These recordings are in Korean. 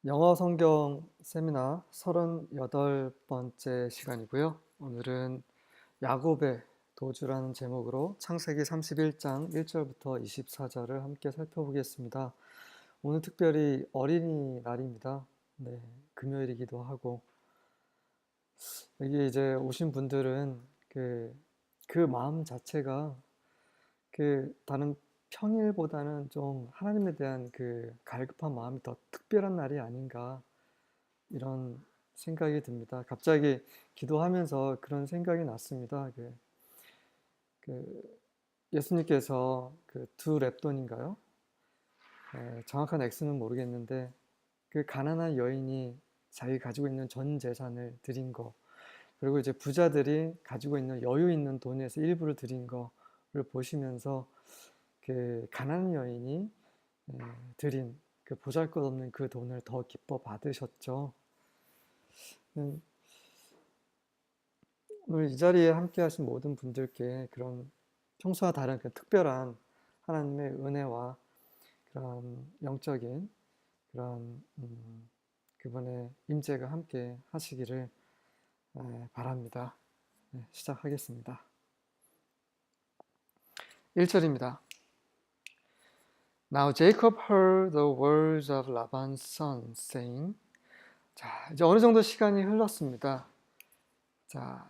영어 성경 세미나 38번째 시간이고요. 오늘은 야곱의 도주라는 제목으로 창세기 31장 1절부터 24절을 함께 살펴보겠습니다. 오늘 특별히 어린이날입니다. 네, 금요일이기도 하고 여기 이제 오신 분들은 그 마음 자체가 다른 평일보다는 좀 하나님에 대한 갈급한 마음이 더 특별한 날이 아닌가 이런 생각이 듭니다. 갑자기 기도하면서 그런 생각이 났습니다. 그 예수님께서 두 렙돈인가요? 정확한 액수는 모르겠는데 그 가난한 여인이 자기 가지고 있는 전 재산을 드린 거, 그리고 이제 부자들이 가지고 있는 여유 있는 돈에서 일부를 드린 거를 보시면서 그 가난한 여인이 드린 그 보잘것없는 그 돈을 더 기뻐 받으셨죠. 오늘 이 자리에 함께 하신 모든 분들께 그런 평소와 다른 특별한 하나님의 은혜와 그런 영적인 그런 그분의 임재가 함께 하시기를 바랍니다. 시작하겠습니다. 1절입니다. Now Jacob heard the words of Laban's son, saying. 자, 이제 어느 정도 시간이 흘렀습니다. 자,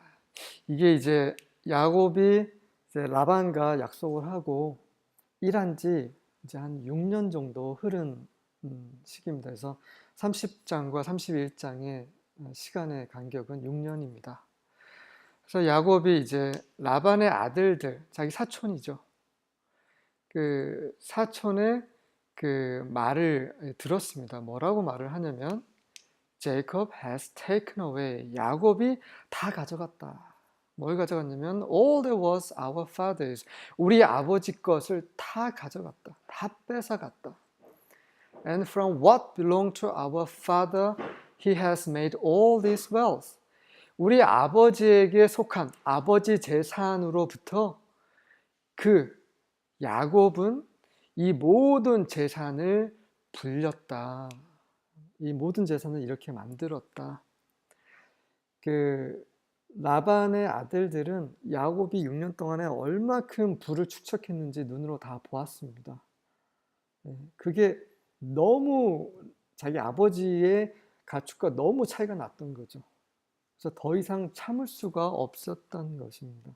이게 이제 야곱이 이제 라반과 약속을 하고 일한 지 이제 한 6년 정도 흐른 시기입니다. 그래서 30장과 31장의 시간의 간격은 6년입니다. 그래서 야곱이 이제 라반의 아들들, 자기 사촌이죠. 그 사촌의 그 말을 들었습니다. 뭐라고 말을 하냐면 Jacob has taken away. 야곱이 다 가져갔다. 뭘 가져갔냐면 all that was our father's. 우리 아버지 것을 다 가져갔다. 다 뺏어갔다. And from what belonged to our father, he has made all this wealth. 우리 아버지에게 속한 아버지 재산으로부터 그 야곱은 이 모든 재산을 불렸다. 이 모든 재산을 이렇게 만들었다. 라반의 아들들은 야곱이 6년 동안에 얼마큼 부를 축적했는지 눈으로 다 보았습니다. 그게 너무 자기 아버지의 가축과 너무 차이가 났던 거죠. 그래서 더 이상 참을 수가 없었던 것입니다.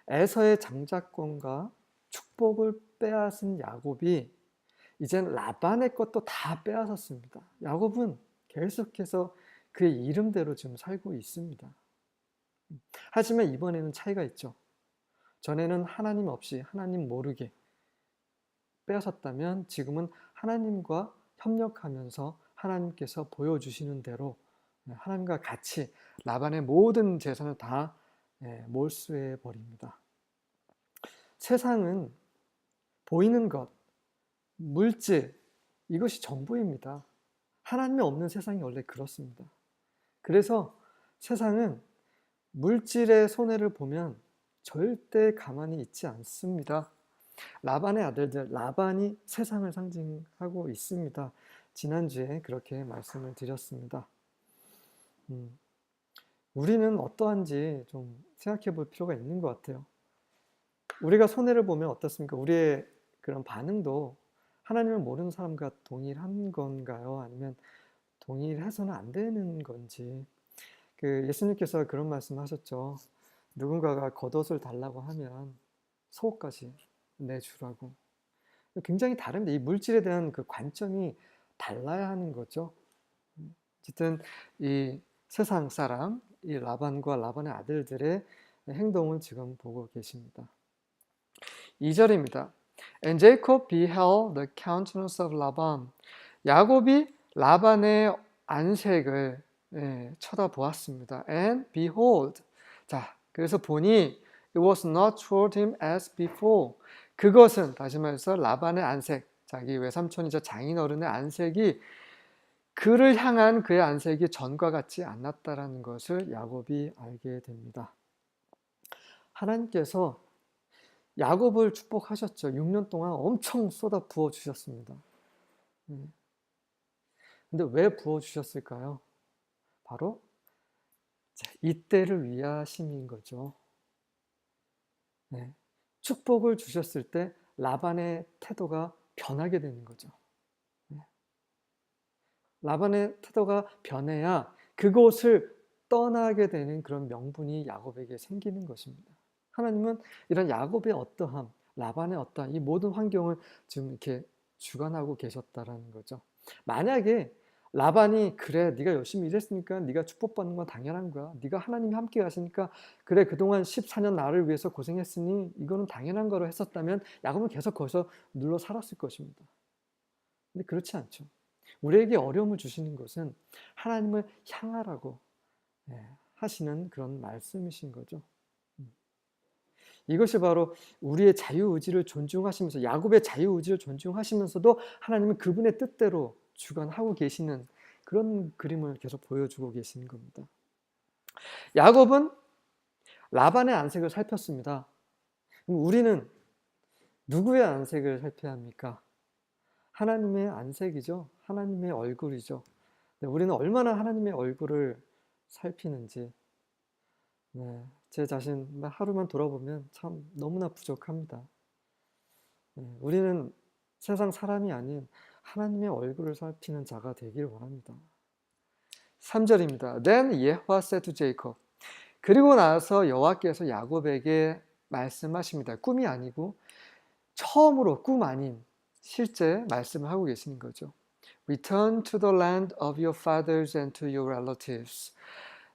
에서의 장자권과 축복을 빼앗은 야곱이 이젠 라반의 것도 다 빼앗았습니다. 야곱은 계속해서 그의 이름대로 지금 살고 있습니다. 하지만 이번에는 차이가 있죠. 전에는 하나님 없이 하나님 모르게 빼앗았다면 지금은 하나님과 협력하면서 하나님께서 보여주시는 대로 하나님과 같이 라반의 모든 재산을 다 몰수해 버립니다. 세상은 보이는 것, 물질, 이것이 전부입니다. 하나님이 없는 세상이 원래 그렇습니다. 그래서 세상은 물질의 손해를 보면 절대 가만히 있지 않습니다. 라반의 아들들, 라반이 세상을 상징하고 있습니다. 지난주에 그렇게 말씀을 드렸습니다. 우리는 어떠한지 좀 생각해 볼 필요가 있는 것 같아요. 우리가 손해를 보면 어떻습니까? 우리의 그런 반응도 하나님을 모르는 사람과 동일한 건가요? 아니면 동일해서는 안 되는 건지. 예수님께서 그런 말씀 하셨죠. 누군가가 겉옷을 달라고 하면 속옷까지 내주라고. 굉장히 다릅니다. 이 물질에 대한 그 관점이 달라야 하는 거죠. 어쨌든 이 세상 사람, 이 라반과 라반의 아들들의 행동을 지금 보고 계십니다. 2절입니다. And Jacob beheld the countenance of Laban. 야곱이 라반의 안색을 쳐다보았습니다. And behold. 자, 그래서 보니 it was not toward him as before. 그것은 다시 말해서 라반의 안색, 자기 외삼촌이자 장인어른의 안색이 그를 향한 그의 안색이 전과 같지 않았다라는 것을 야곱이 알게 됩니다. 하나님께서 야곱을 축복하셨죠. 6년 동안 엄청 쏟아 부어 주셨습니다. 근데 왜 부어주셨을까요? 바로 이때를 위하심인 거죠. 네. 축복을 주셨을 때 라반의 태도가 변하게 되는 거죠. 네. 라반의 태도가 변해야 그곳을 떠나게 되는 그런 명분이 야곱에게 생기는 것입니다. 하나님은 이런 야곱의 어떠함, 라반의 어떠한 이 모든 환경을 지금 이렇게 주관하고 계셨다라는 거죠. 만약에 라반이 그래 네가 열심히 일했으니까 네가 축복받는 건 당연한 거야. 네가 하나님이 함께 하시니까 그래 그동안 14년 나를 위해서 고생했으니 이거는 당연한 거로 했었다면 야곱은 계속 거기서 눌러 살았을 것입니다. 근데 그렇지 않죠. 우리에게 어려움을 주시는 것은 하나님을 향하라고 하시는 그런 말씀이신 거죠. 이것이 바로 우리의 자유의지를 존중하시면서 야곱의 자유의지를 존중하시면서도 하나님은 그분의 뜻대로 주관하고 계시는 그런 그림을 계속 보여주고 계시는 겁니다. 야곱은 라반의 안색을 살폈습니다. 우리는 누구의 안색을 살펴야 합니까? 하나님의 안색이죠. 하나님의 얼굴이죠. 우리는 얼마나 하나님의 얼굴을 살피는지 제 자신 하루만 돌아보면 참 너무나 부족합니다. 우리는 세상 사람이 아닌 하나님의 얼굴을 살피는 자가 되길 원합니다. 3절입니다. Then Yahweh said to Jacob. 그리고 나서 여호와께서 야곱에게 말씀하십니다. 꿈이 아니고 처음으로 꿈 아닌 실제 말씀을 하고 계시는 거죠. Return to the land of your fathers and to your relatives.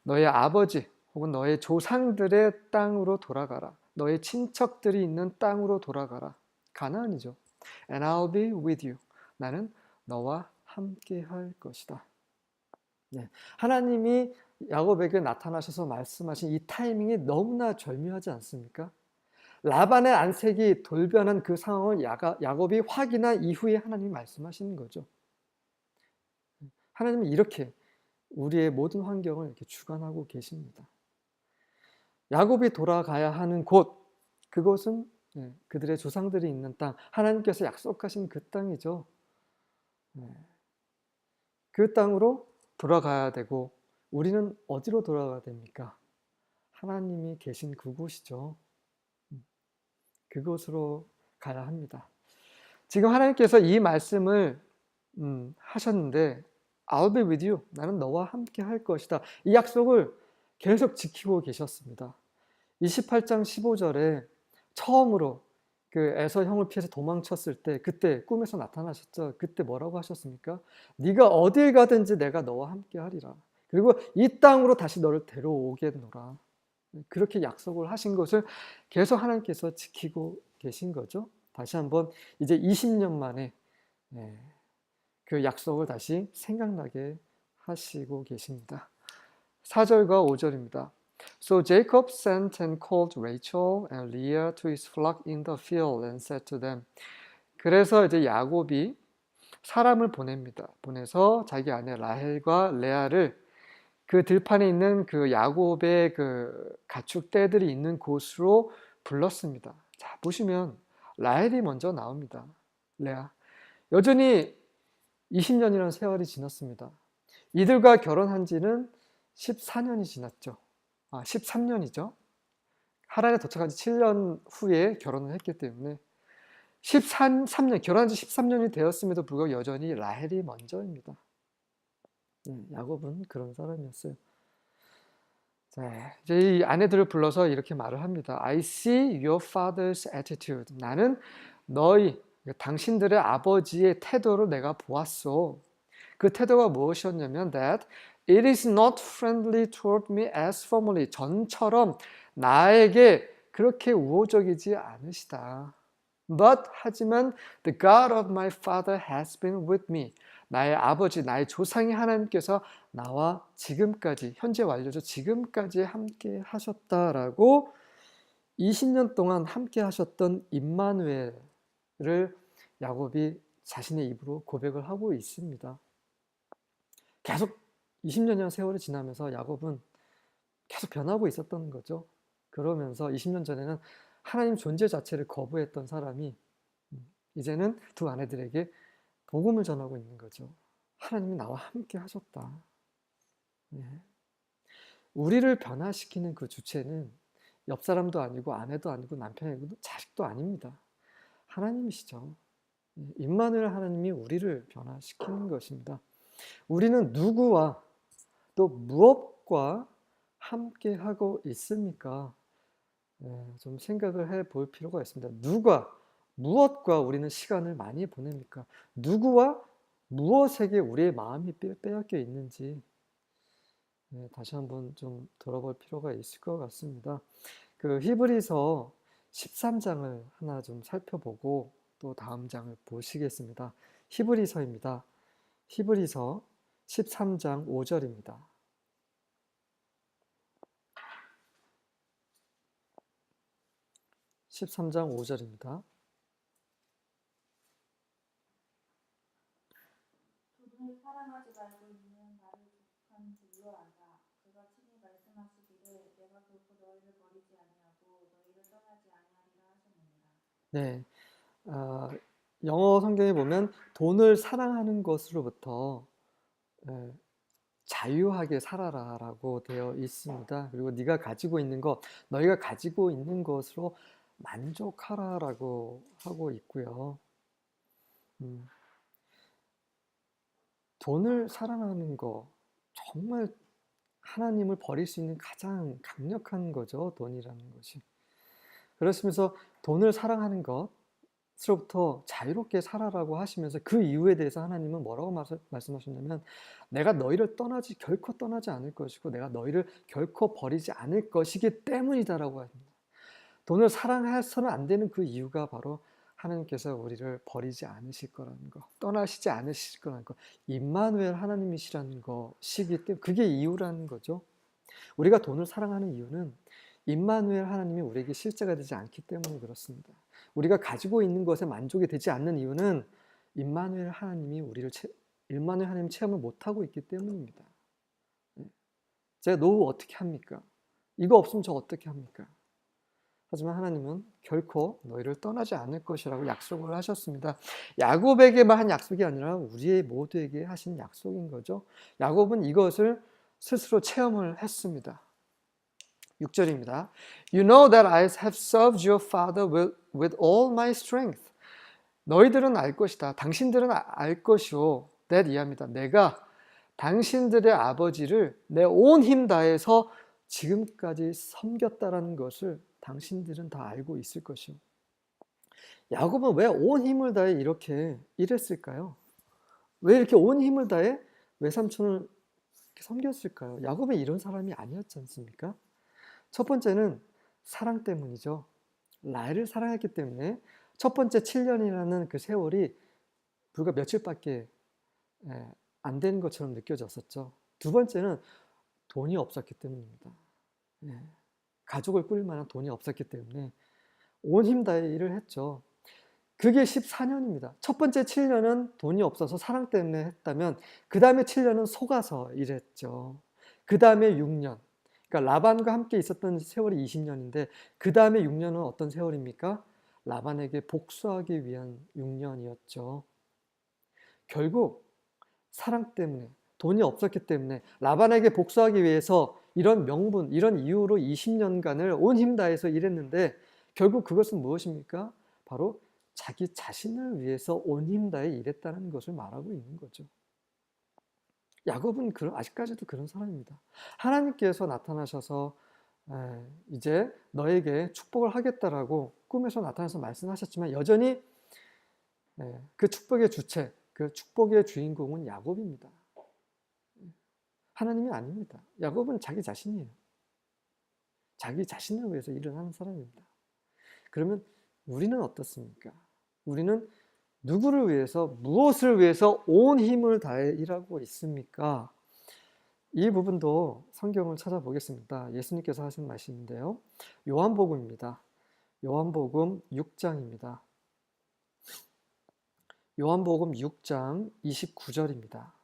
너의 아버지 혹은 너의 조상들의 땅으로 돌아가라. 너의 친척들이 있는 땅으로 돌아가라. 가나안이죠. And I'll be with you. 나는 너와 함께 할 것이다. 네. 하나님이 야곱에게 나타나셔서 말씀하신 이 타이밍이 너무나 절묘하지 않습니까? 라반의 안색이 돌변한 그 상황을 야곱이 확인한 이후에 하나님이 말씀하시는 거죠. 하나님은 이렇게 우리의 모든 환경을 이렇게 주관하고 계십니다. 야곱이 돌아가야 하는 곳, 그곳은 그들의 조상들이 있는 땅, 하나님께서 약속하신 그 땅이죠. 그 땅으로 돌아가야 되고 우리는 어디로 돌아가야 됩니까? 하나님이 계신 그곳이죠. 그곳으로 가야 합니다. 지금 하나님께서 이 말씀을 하셨는데 I'll be with you. 나는 너와 함께 할 것이다. 이 약속을 계속 지키고 계셨습니다. 28장 15절에 처음으로 그 에서 형을 피해서 도망쳤을 때 그때 꿈에서 나타나셨죠. 그때 뭐라고 하셨습니까? 네가 어딜 가든지 내가 너와 함께 하리라. 그리고 이 땅으로 다시 너를 데려오겠노라. 그렇게 약속을 하신 것을 계속 하나님께서 지키고 계신 거죠. 다시 한번 이제 20년 만에 그 약속을 다시 생각나게 하시고 계십니다. 4절과 5절입니다. So Jacob sent and called Rachel and Leah to his flock in the field and said to them. 그래서 이제 야곱이 사람을 보냅니다. 보내서 자기 아내 라헬과 레아를 그 들판에 있는 그 야곱의 그 가축떼들이 있는 곳으로 불렀습니다. 자, 보시면 라헬이 먼저 나옵니다. 레아. 여전히 20년이라는 세월이 지났습니다. 이들과 결혼한 지는 14년이 지났죠. 13년이죠. 하란에 도착한 지 7년 후에 결혼을 했기 때문에 13년, 결혼한 지 13년이 되었음에도 불구하고 여전히 라헬이 먼저입니다. 야곱은 그런 사람이었어요. 자, 이제 이 아내들을 불러서 이렇게 말을 합니다. I see your father's attitude. 나는 당신들의 아버지의 태도를 내가 보았어. 그 태도가 무엇이었냐면 that it is not friendly toward me as formerly. 전처럼 나에게 그렇게 우호적이지 않으시다. But 하지만 the God of my father has been with me. 나의 아버지, 나의 조상의 하나님께서 나와 지금까지, 현재 완료죠. 지금까지 함께 하셨다라고 20년 동안 함께 하셨던 임마누엘을 야곱이 자신의 입으로 고백을 하고 있습니다. 계속 20년이라는 세월이 지나면서 야곱은 계속 변하고 있었던 거죠. 그러면서 20년 전에는 하나님 존재 자체를 거부했던 사람이 이제는 두 아내들에게 복음을 전하고 있는 거죠. 하나님이 나와 함께 하셨다. 네. 우리를 변화시키는 그 주체는 옆 사람도 아니고 아내도 아니고 남편이 아니고 자식도 아닙니다. 하나님이시죠. 임마누엘 하나님이 우리를 변화시키는 것입니다. 우리는 누구와 또 무엇과 함께 하고 있습니까? 좀 생각을 해볼 필요가 있습니다. 누가, 무엇과 우리는 시간을 많이 보냅니까? 누구와 무엇에게 우리의 마음이 빼앗겨 있는지 다시 한번 좀 돌아볼 필요가 있을 것 같습니다. 그 히브리서 13장을 하나 좀 살펴보고 또 다음 장을 보시겠습니다. 히브리서입니다. 히브리서 13장 5절입니다. 13장 5절입니다. 돈을 사랑하지 말고 있는 나를 족한 줄로 안다. 그가 친히 말씀하시기를 내가 결코 너희를 버리지 아니하고 너희를 떠나지 아니하리라 하셨느니라. 네, 영어 성경에 보면 돈을 사랑하는 것으로부터 자유하게 살아라라고 되어 있습니다. 그리고 네가 가지고 있는 것, 너희가 가지고 있는 것으로 만족하라라고 하고 있고요. 돈을 사랑하는 거 정말 하나님을 버릴 수 있는 가장 강력한 거죠. 돈이라는 것이. 그렇으면서 돈을 사랑하는 것으로부터 자유롭게 살아라고 하시면서 그 이유에 대해서 하나님은 뭐라고 말씀하셨냐면 내가 너희를 결코 떠나지 않을 것이고 내가 너희를 결코 버리지 않을 것이기 때문이다라고 합니다. 돈을 사랑해서는 안 되는 그 이유가 바로 하나님께서 우리를 버리지 않으실 거라는 거, 떠나시지 않으실 거라는 거, 임마누엘 하나님이시라는 것이기 때문에 그게 이유라는 거죠. 우리가 돈을 사랑하는 이유는 임마누엘 하나님이 우리에게 실제가 되지 않기 때문에 그렇습니다. 우리가 가지고 있는 것에 만족이 되지 않는 이유는 임마누엘 하나님이 임마누엘 하나님 체험을 못하고 있기 때문입니다. 제가 노후 어떻게 합니까? 이거 없으면 저 어떻게 합니까? 하지만 하나님은 결코 너희를 떠나지 않을 것이라고 약속을 하셨습니다. 야곱에게만 한 약속이 아니라 우리 모두에게 하신 약속인 거죠. 야곱은 이것을 스스로 체험을 했습니다. 6절입니다. You know that I have served your father with all my strength. 너희들은 알 것이다. 당신들은 알 것이오. that 이해합니다. 내가 당신들의 아버지를 내 온 힘 다해서 지금까지 섬겼다라는 것을 당신들은 다 알고 있을 것이오. 야곱은 왜 온 힘을 다해 이렇게 일했을까요? 왜 이렇게 온 힘을 다해 외삼촌을 섬겼을까요? 야곱은 이런 사람이 아니었지 않습니까? 첫 번째는 사랑 때문이죠. 라헬을 사랑했기 때문에 첫 번째 7년이라는 그 세월이 불과 며칠밖에 안 되는 것처럼 느껴졌었죠. 두 번째는 돈이 없었기 때문입니다. 가족을 꾸릴 만한 돈이 없었기 때문에 온 힘 다해 일을 했죠. 그게 14년입니다. 첫 번째 7년은 돈이 없어서 사랑 때문에 했다면 그 다음에 7년은 속아서 일했죠. 그 다음에 6년. 그러니까 라반과 함께 있었던 세월이 20년인데 그 다음에 6년은 어떤 세월입니까? 라반에게 복수하기 위한 6년이었죠. 결국 사랑 때문에 돈이 없었기 때문에 라반에게 복수하기 위해서 이런 명분, 이런 이유로 20년간을 온 힘 다해서 일했는데 결국 그것은 무엇입니까? 바로 자기 자신을 위해서 온 힘 다해 일했다는 것을 말하고 있는 거죠. 야곱은 아직까지도 그런 사람입니다. 하나님께서 나타나셔서 이제 너에게 축복을 하겠다라고 꿈에서 나타나서 말씀하셨지만 여전히 그 축복의 주체, 그 축복의 주인공은 야곱입니다. 하나님이 아닙니다. 야곱은 자기 자신이에요. 자기 자신을 위해서 일을 하는 사람입니다. 그러면 우리는 어떻습니까? 우리는 누구를 위해서, 무엇을 위해서 온 힘을 다해 일하고 있습니까? 이 부분도 성경을 찾아보겠습니다. 예수님께서 하신 말씀인데요. 요한복음입니다. 요한복음 6장입니다. 요한복음 6장 29절입니다.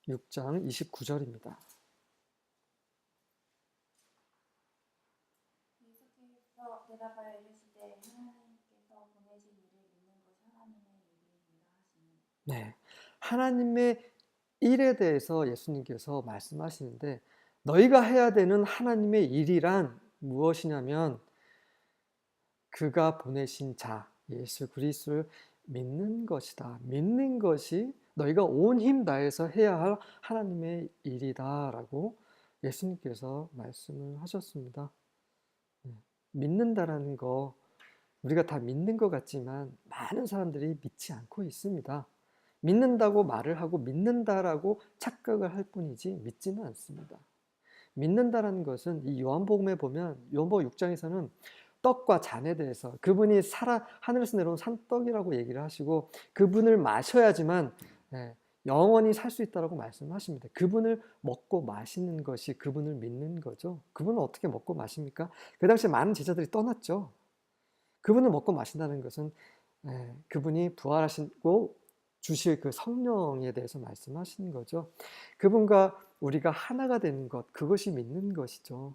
6장 29절입니다. 예수께서 대답하여 이르시되 하나님께서 보내신 이를 믿는 것이 하나님의 네. 하나님의 일에 대해서 예수님께서 말씀하시는데 너희가 해야 되는 하나님의 일이란 무엇이냐면 그가 보내신 자 예수 그리스도를 믿는 것이다. 믿는 것이 너희가 온 힘 다해서 해야 할 하나님의 일이다라고 예수님께서 말씀을 하셨습니다. 믿는다라는 거 우리가 다 믿는 것 같지만 많은 사람들이 믿지 않고 있습니다. 믿는다고 말을 하고 믿는다라고 착각을 할 뿐이지 믿지는 않습니다. 믿는다라는 것은 이 요한복음에 보면 요한복음 6장에서는 떡과 잔에 대해서 그분이 하늘에서 내려온 산떡이라고 얘기를 하시고 그분을 마셔야지만 영원히 살 수 있다고 말씀하십니다. 그분을 먹고 마시는 것이 그분을 믿는 거죠. 그분은 어떻게 먹고 마십니까? 그 당시에 많은 제자들이 떠났죠. 그분을 먹고 마신다는 것은 그분이 부활하시고 주실 그 성령에 대해서 말씀하시는 거죠. 그분과 우리가 하나가 되는 것, 그것이 믿는 것이죠.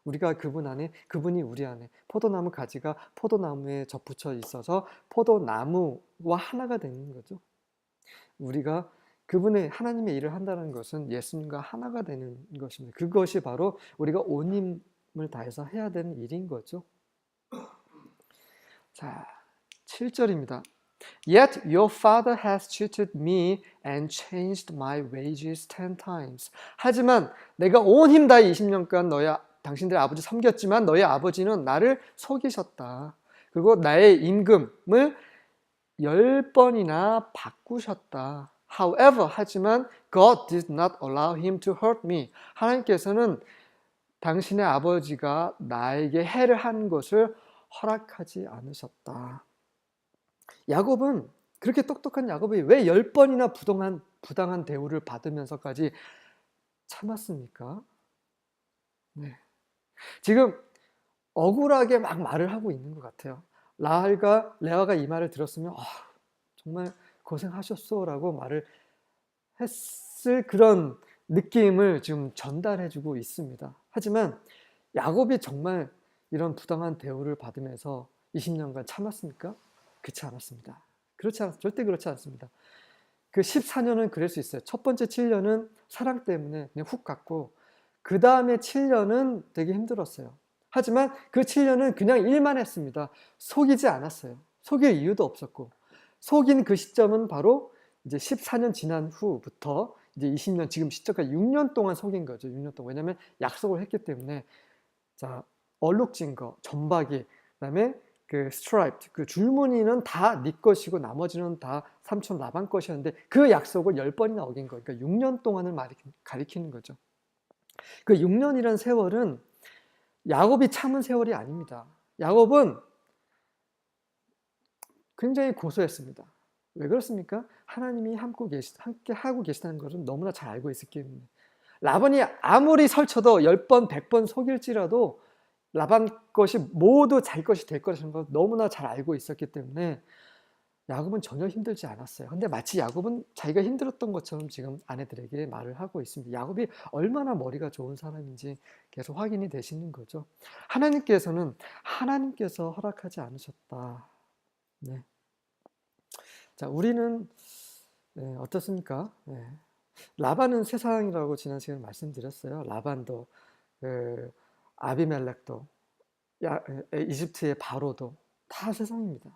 우리가 그분 안에, 그분이 우리 안에, 포도나무 가지가 포도나무에 접붙여 있어서 포도나무와 하나가 되는 거죠. 우리가 그분의 하나님의 일을 한다는 것은 예수님과 하나가 되는 것입니다. 그것이 바로 우리가 온 힘을 다해서 해야 되는 일인 거죠. 자, 7절입니다. Yet your father has cheated me and changed my wages 10 times. 하지만 내가 온 힘 다해 20년간 당신들의 아버지 섬겼지만 너희 아버지는 나를 속이셨다. 그리고 나의 임금을 10번이나 바꾸셨다. However, 하지만 God did not allow him to hurt me. 하나님께서는 당신의 아버지가 나에게 해를 한 것을 허락하지 않으셨다. 야곱은 그렇게 똑똑한 야곱이 왜 10번이나 부당한 대우를 받으면서까지 참았습니까? 네. 지금 억울하게 막 말을 하고 있는 것 같아요. 라헬과 레아가 이 말을 들었으면 정말 고생하셨어 라고 말을 했을 그런 느낌을 지금 전달해주고 있습니다. 하지만 야곱이 정말 이런 부당한 대우를 받으면서 20년간 참았습니까? 그렇지 않았습니다. 절대 그렇지 않습니다. 그 14년은 그럴 수 있어요. 첫 번째 7년은 사랑 때문에 그냥 훅 갔고 그 다음에 7년은 되게 힘들었어요. 하지만 그 7년은 그냥 일만 했습니다. 속이지 않았어요. 속일 이유도 없었고 속인 그 시점은 바로 이제 14년 지난 후부터 이제 20년 지금 시점까지 6년 동안 속인 거죠. 6년 동안. 왜냐하면 약속을 했기 때문에 자 얼룩진 거, 점박이, 그다음에 그 스트라이프, 그 줄무늬는 다 네 것이고 나머지는 다 삼촌 라반 것이었는데 그 약속을 10번이나 어긴 거예요. 그러니까 6년 동안을 가리키는 거죠. 그 6년이라는 세월은 야곱이 참은 세월이 아닙니다. 야곱은 굉장히 고소했습니다. 왜 그렇습니까? 하나님이 함께 하고 계시다는 것은 너무나 잘 알고 있었기 때문에. 라반이 아무리 설쳐도 10번, 100번 속일지라도 라반 것이 모두 자기 것이 될 것이라는 걸 너무나 잘 알고 있었기 때문에 야곱은 전혀 힘들지 않았어요. 근데 마치 야곱은 자기가 힘들었던 것처럼 지금 아내들에게 말을 하고 있습니다. 야곱이 얼마나 머리가 좋은 사람인지 계속 확인이 되시는 거죠. 하나님께서 허락하지 않으셨다. 네. 자, 우리는 어떻습니까? 라반은 세상이라고 지난 시간에 말씀드렸어요. 라반도 아비멜렉도 이집트의 바로도 다 세상입니다.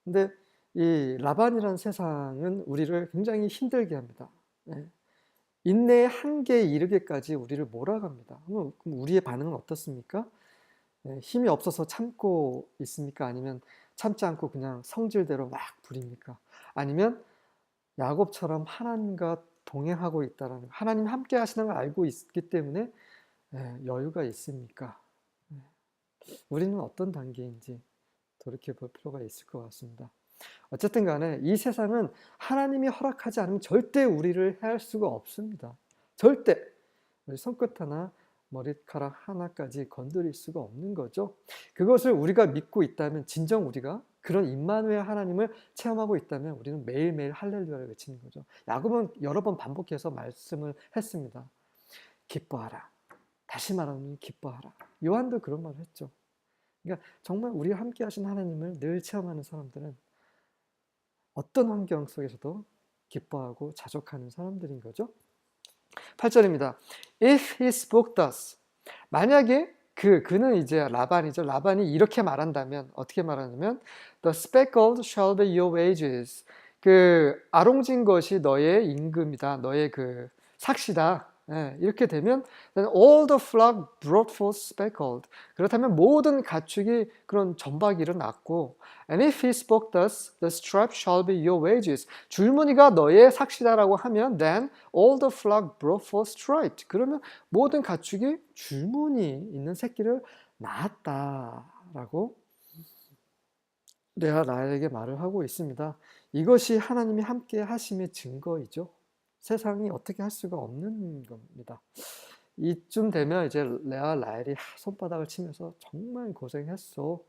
근데 이 라반이라는 세상은 우리를 굉장히 힘들게 합니다. 인내의 한계에 이르기까지 우리를 몰아갑니다. 그럼 우리의 반응은 어떻습니까? 힘이 없어서 참고 있습니까? 아니면 참지 않고 그냥 성질대로 막 부립니까? 아니면 야곱처럼 하나님과 동행하고 있다는 하나님 함께 하시는 걸 알고 있기 때문에 여유가 있습니까? 우리는 어떤 단계인지 돌이켜볼 필요가 있을 것 같습니다. 어쨌든 간에 이 세상은 하나님이 허락하지 않으면 절대 우리를 해할 수가 없습니다. 절대 우리 손끝 하나 머리카락 하나까지 건드릴 수가 없는 거죠. 그것을 우리가 믿고 있다면 진정 우리가 그런 임마누엘 하나님을 체험하고 있다면 우리는 매일매일 할렐루야를 외치는 거죠. 야곱은 여러 번 반복해서 말씀을 했습니다. 기뻐하라. 다시 말하면 기뻐하라. 요한도 그런 말을 했죠. 그러니까 정말 우리와 함께 하신 하나님을 늘 체험하는 사람들은 어떤 환경 속에서도 기뻐하고 자족하는 사람들인 거죠. 8절입니다. If he spoke thus, 만약에 그는 이제 라반이죠. 라반이 이렇게 말한다면 어떻게 말하냐면 The speckled shall be your wages. 그 아롱진 것이 너의 임금이다. 너의 그 삭시다. 예, 이렇게 되면 then all the flock brought forth speckled. 그렇다면 모든 가축이 그런 점박이를 낳고 and if he spoke thus, the strap shall be your wages. 줄무늬가 너의 삭시다라고 하면 then all the flock brought forth striped. 그러면 모든 가축이 줄무늬 있는 새끼를 낳았다라고 레아 라헬에게 말을 하고 있습니다. 이것이 하나님이 함께 하심의 증거이죠. 세상이 어떻게 할 수가 없는 겁니다. 이쯤 되면 이제 레아 라헬이 손바닥을 치면서 정말 고생했어.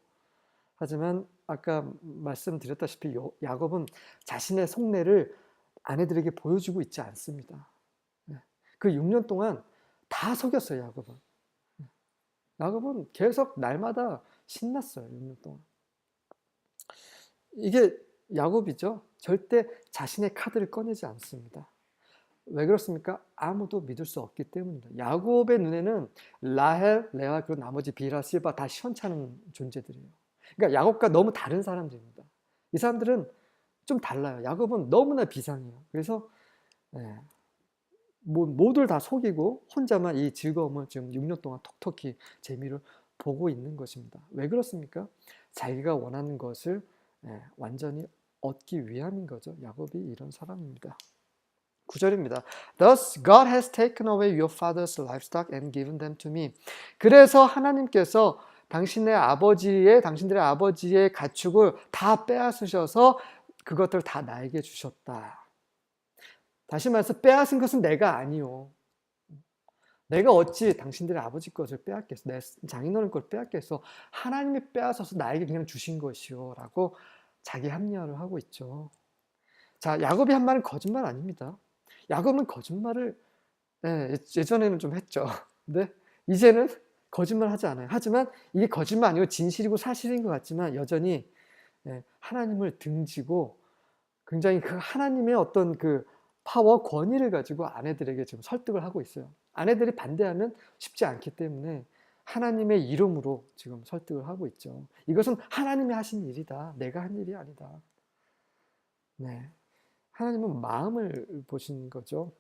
하지만 아까 말씀드렸다시피 야곱은 자신의 속내를 아내들에게 보여주고 있지 않습니다. 그 6년 동안 다 속였어요, 야곱은. 야곱은 계속 날마다 신났어요, 6년 동안. 이게 야곱이죠. 절대 자신의 카드를 꺼내지 않습니다. 왜 그렇습니까? 아무도 믿을 수 없기 때문입니다. 야곱의 눈에는 라헬, 레아, 그리고 나머지 빌하, 실바 다 시원찮은 존재들이에요. 그러니까 야곱과 너무 다른 사람들입니다. 이 사람들은 좀 달라요. 야곱은 너무나 비상해요. 그래서 모두를 다 속이고 혼자만 이 즐거움을 지금 6년 동안 톡톡히 재미를 보고 있는 것입니다. 왜 그렇습니까? 자기가 원하는 것을 완전히 얻기 위함인 거죠. 야곱이 이런 사람입니다. 9절입니다. Thus God has taken away your father's livestock and given them to me. 그래서 하나님께서 당신들의 아버지의 가축을 다 빼앗으셔서 그것들 다 나에게 주셨다. 다시 말해서 빼앗은 것은 내가 아니요. 내가 어찌 당신들의 아버지 것을 빼앗겠어? 내 장인어른 걸 빼앗겠어? 하나님이 빼앗아서 나에게 그냥 주신 것이요. 라고 자기 합리화를 하고 있죠. 자, 야곱이 한 말은 거짓말 아닙니다. 야곱은 거짓말을 예전에는 좀 했죠. 근데 이제는 거짓말 하지 않아요. 하지만 이게 거짓말 아니고 진실이고 사실인 것 같지만 여전히 하나님을 등지고 굉장히 그 하나님의 어떤 그 파워, 권위를 가지고 아내들에게 지금 설득을 하고 있어요. 아내들이 반대하면 쉽지 않기 때문에 하나님의 이름으로 지금 설득을 하고 있죠. 이것은 하나님이 하신 일이다. 내가 한 일이 아니다. 네. 하나님은 마음을 보신 거죠.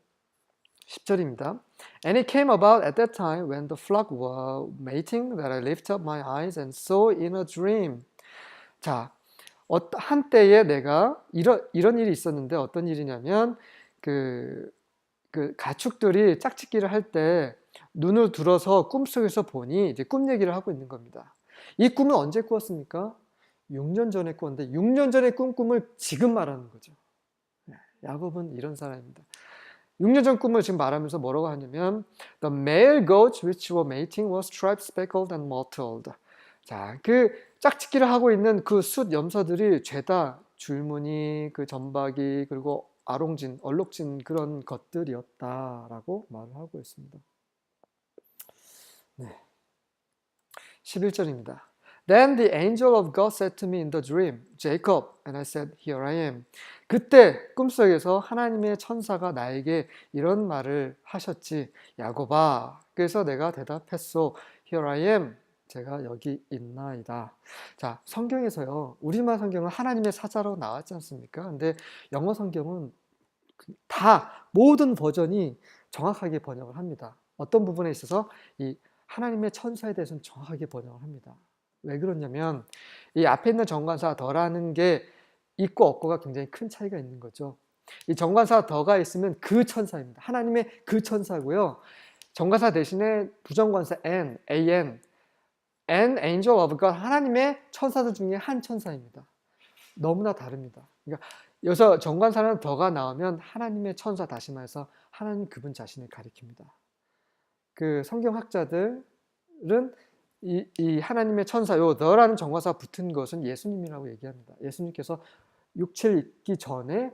10절입니다. And it came about at that time when the flock were mating that I lifted up my eyes and saw in a dream. 자, 한때에 내가 이런 일이 있었는데 어떤 일이냐면 그 가축들이 짝짓기를 할 때 눈을 들어서 꿈속에서 보니 이제 꿈 얘기를 하고 있는 겁니다. 이 꿈은 언제 꾸었습니까? 6년 전에 꾸었는데 6년 전에 꾼 꿈을 지금 말하는 거죠. 야곱은 이런 사람입니다. 6년 전 꿈을 지금 말하면서 뭐라고 하냐면 The male goats which were mating were striped, speckled and mottled. 자, 그 짝짓기를 하고 있는 그 숫 염소들이 죄다 줄무늬, 그 점박이, 그리고 아롱진, 얼룩진 그런 것들이었다라고 말을 하고 있습니다. 네. 11절입니다. Then the angel of God said to me in the dream, Jacob, and I said, Here I am. 그때 꿈속에서 하나님의 천사가 나에게 이런 말을 하셨지, 야곱아. 그래서 내가 대답했소, Here I am. 제가 여기 있나이다. 자, 성경에서요, 우리말 성경은 하나님의 사자로 나왔지 않습니까? 근데 영어 성경은 다 모든 버전이 정확하게 번역을 합니다. 어떤 부분에 있어서 이 하나님의 천사에 대해서는 정확하게 번역을 합니다. 왜 그러냐면 이 앞에 있는 정관사 더라는 게 있고 없고가 굉장히 큰 차이가 있는 거죠. 이 정관사 더가 있으면 그 천사입니다. 하나님의 그 천사고요. 정관사 대신에 부정관사 an, an angel of God, 하나님의 천사들 중에 한 천사입니다. 너무나 다릅니다. 그러니까 여기서 정관사는 더가 나오면 하나님의 천사, 다시 말해서 하나님 그분 자신을 가리킵니다. 그 성경학자들은 이 하나님의 천사, 요 너라는 정관사 붙은 것은 예수님이라고 얘기합니다. 예수님께서 6, 7 있기 전에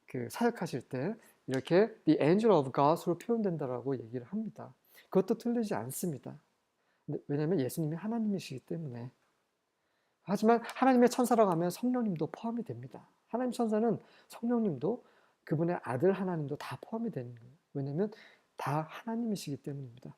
그 사역하실 때 이렇게 the angel of God으로 표현된다라고 얘기를 합니다. 그것도 틀리지 않습니다. 왜냐하면 예수님이 하나님이시기 때문에. 하지만 하나님의 천사라고 하면 성령님도 포함이 됩니다. 하나님 천사는 성령님도 그분의 아들 하나님도 다 포함이 되는 거예요. 왜냐하면 다 하나님이시기 때문입니다.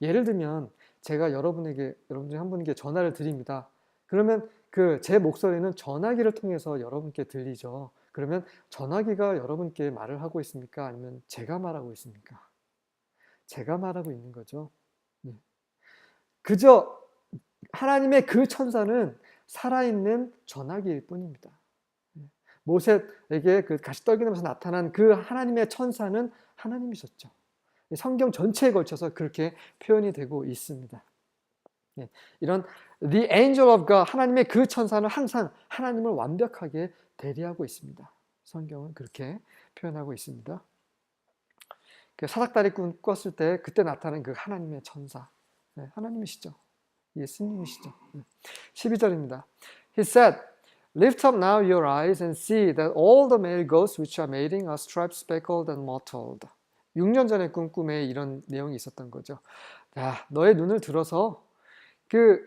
예를 들면 제가 여러분 중에 한 분에게 전화를 드립니다. 그러면 그 제 목소리는 전화기를 통해서 여러분께 들리죠. 그러면 전화기가 여러분께 말을 하고 있습니까? 아니면 제가 말하고 있습니까? 제가 말하고 있는 거죠. 네. 그저 하나님의 그 천사는 살아있는 전화기일 뿐입니다. 모세에게 그 가시 떨기면서 나타난 그 하나님의 천사는 하나님이셨죠. 성경 전체에 걸쳐서 그렇게 표현이 되고 있습니다. 이런 The Angel of God, 하나님의 그 천사는 항상 하나님을 완벽하게 대리하고 있습니다. 성경은 그렇게 표현하고 있습니다. 그 사닥다리 꿨을 때 그때 나타난 그 하나님의 천사, 하나님이시죠. 예수님이시죠. 12절입니다. He said, Lift up now your eyes and see that all the male goats which are mating are striped, speckled, and mottled. 6년 전에 꾼 꿈에 이런 내용이 있었던 거죠. 자, 너의 눈을 들어서 그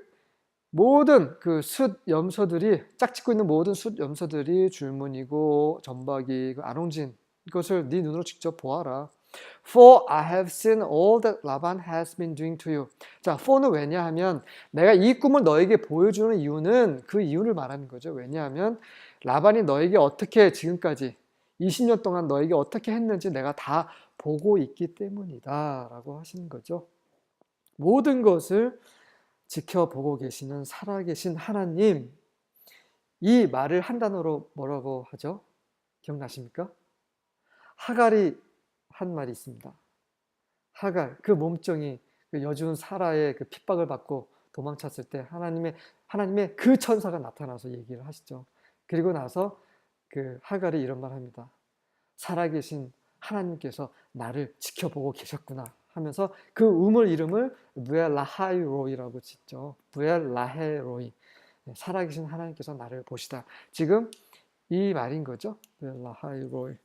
모든 그 숫 염소들이 짝짓고 있는 모든 숫 염소들이 줄무늬고 점박이 아롱진 이것을 네 눈으로 직접 보아라. For I have seen all that Laban has been doing to you. 자, for는 왜냐하면 내가 이 꿈을 너에게 보여주는 이유는 그 이유를 말하는 거죠. 왜냐하면 라반이 너에게 어떻게 지금까지 20년 동안 너에게 어떻게 했는지 내가 다 보고 있기 때문이다 라고 하시는 거죠. 모든 것을 지켜보고 계시는 살아계신 하나님, 이 말을 한 단어로 뭐라고 하죠? 기억나십니까? 하갈이 한 말이 있습니다. 하갈, 그 몸종이 그 여주운 사라의 그 핍박을 받고 도망쳤을 때 하나님의 그 천사가 나타나서 얘기를 하시죠. 그리고 나서 그 하갈이 이런 말 합니다. 살아계신 하나님께서 나를 지켜보고 계셨구나 하면서 그 이름을 부엘라하이로이라고 짓죠. 부엘라헤로이, 살아계신 하나님께서 나를 보시다. 지금 이 말인 거죠. 부엘라하이로이.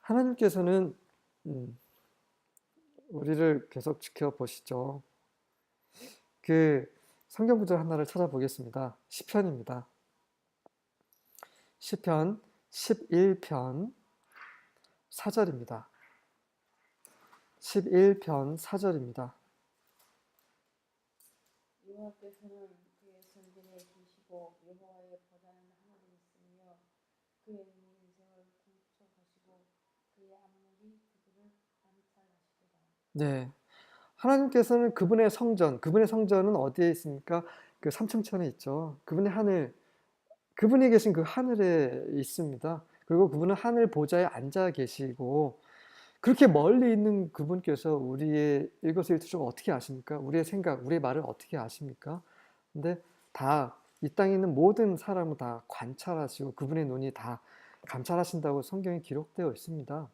하나님께서는 우리를 계속 지켜보시죠. 그 성경 구절 하나를 찾아보겠습니다. 시편입니다. 시편 11편 4절입니다. 11편 4절입니다. 여호와께서는 그의 성전에 계시고 여호와의 보좌는 하늘에 있으며 그의 눈이 인생을 구속하시고 그의 안목이 그들을 관찰하시도다. 네, 하나님께서는 그분의 성전은 어디에 있습니까? 그 삼층천에 있죠. 그분의 하늘, 그분이 계신 그 하늘에 있습니다. 그리고 그분은 하늘 보좌에 앉아 계시고 그렇게 멀리 있는 그분께서 우리의 일거수일투족을 어떻게 아십니까? 우리의 생각, 우리의 말을 어떻게 아십니까? 근데 다 이 땅에 있는 모든 사람을 다 관찰하시고 그분의 눈이 다 감찰하신다고 성경에 기록되어 있습니다.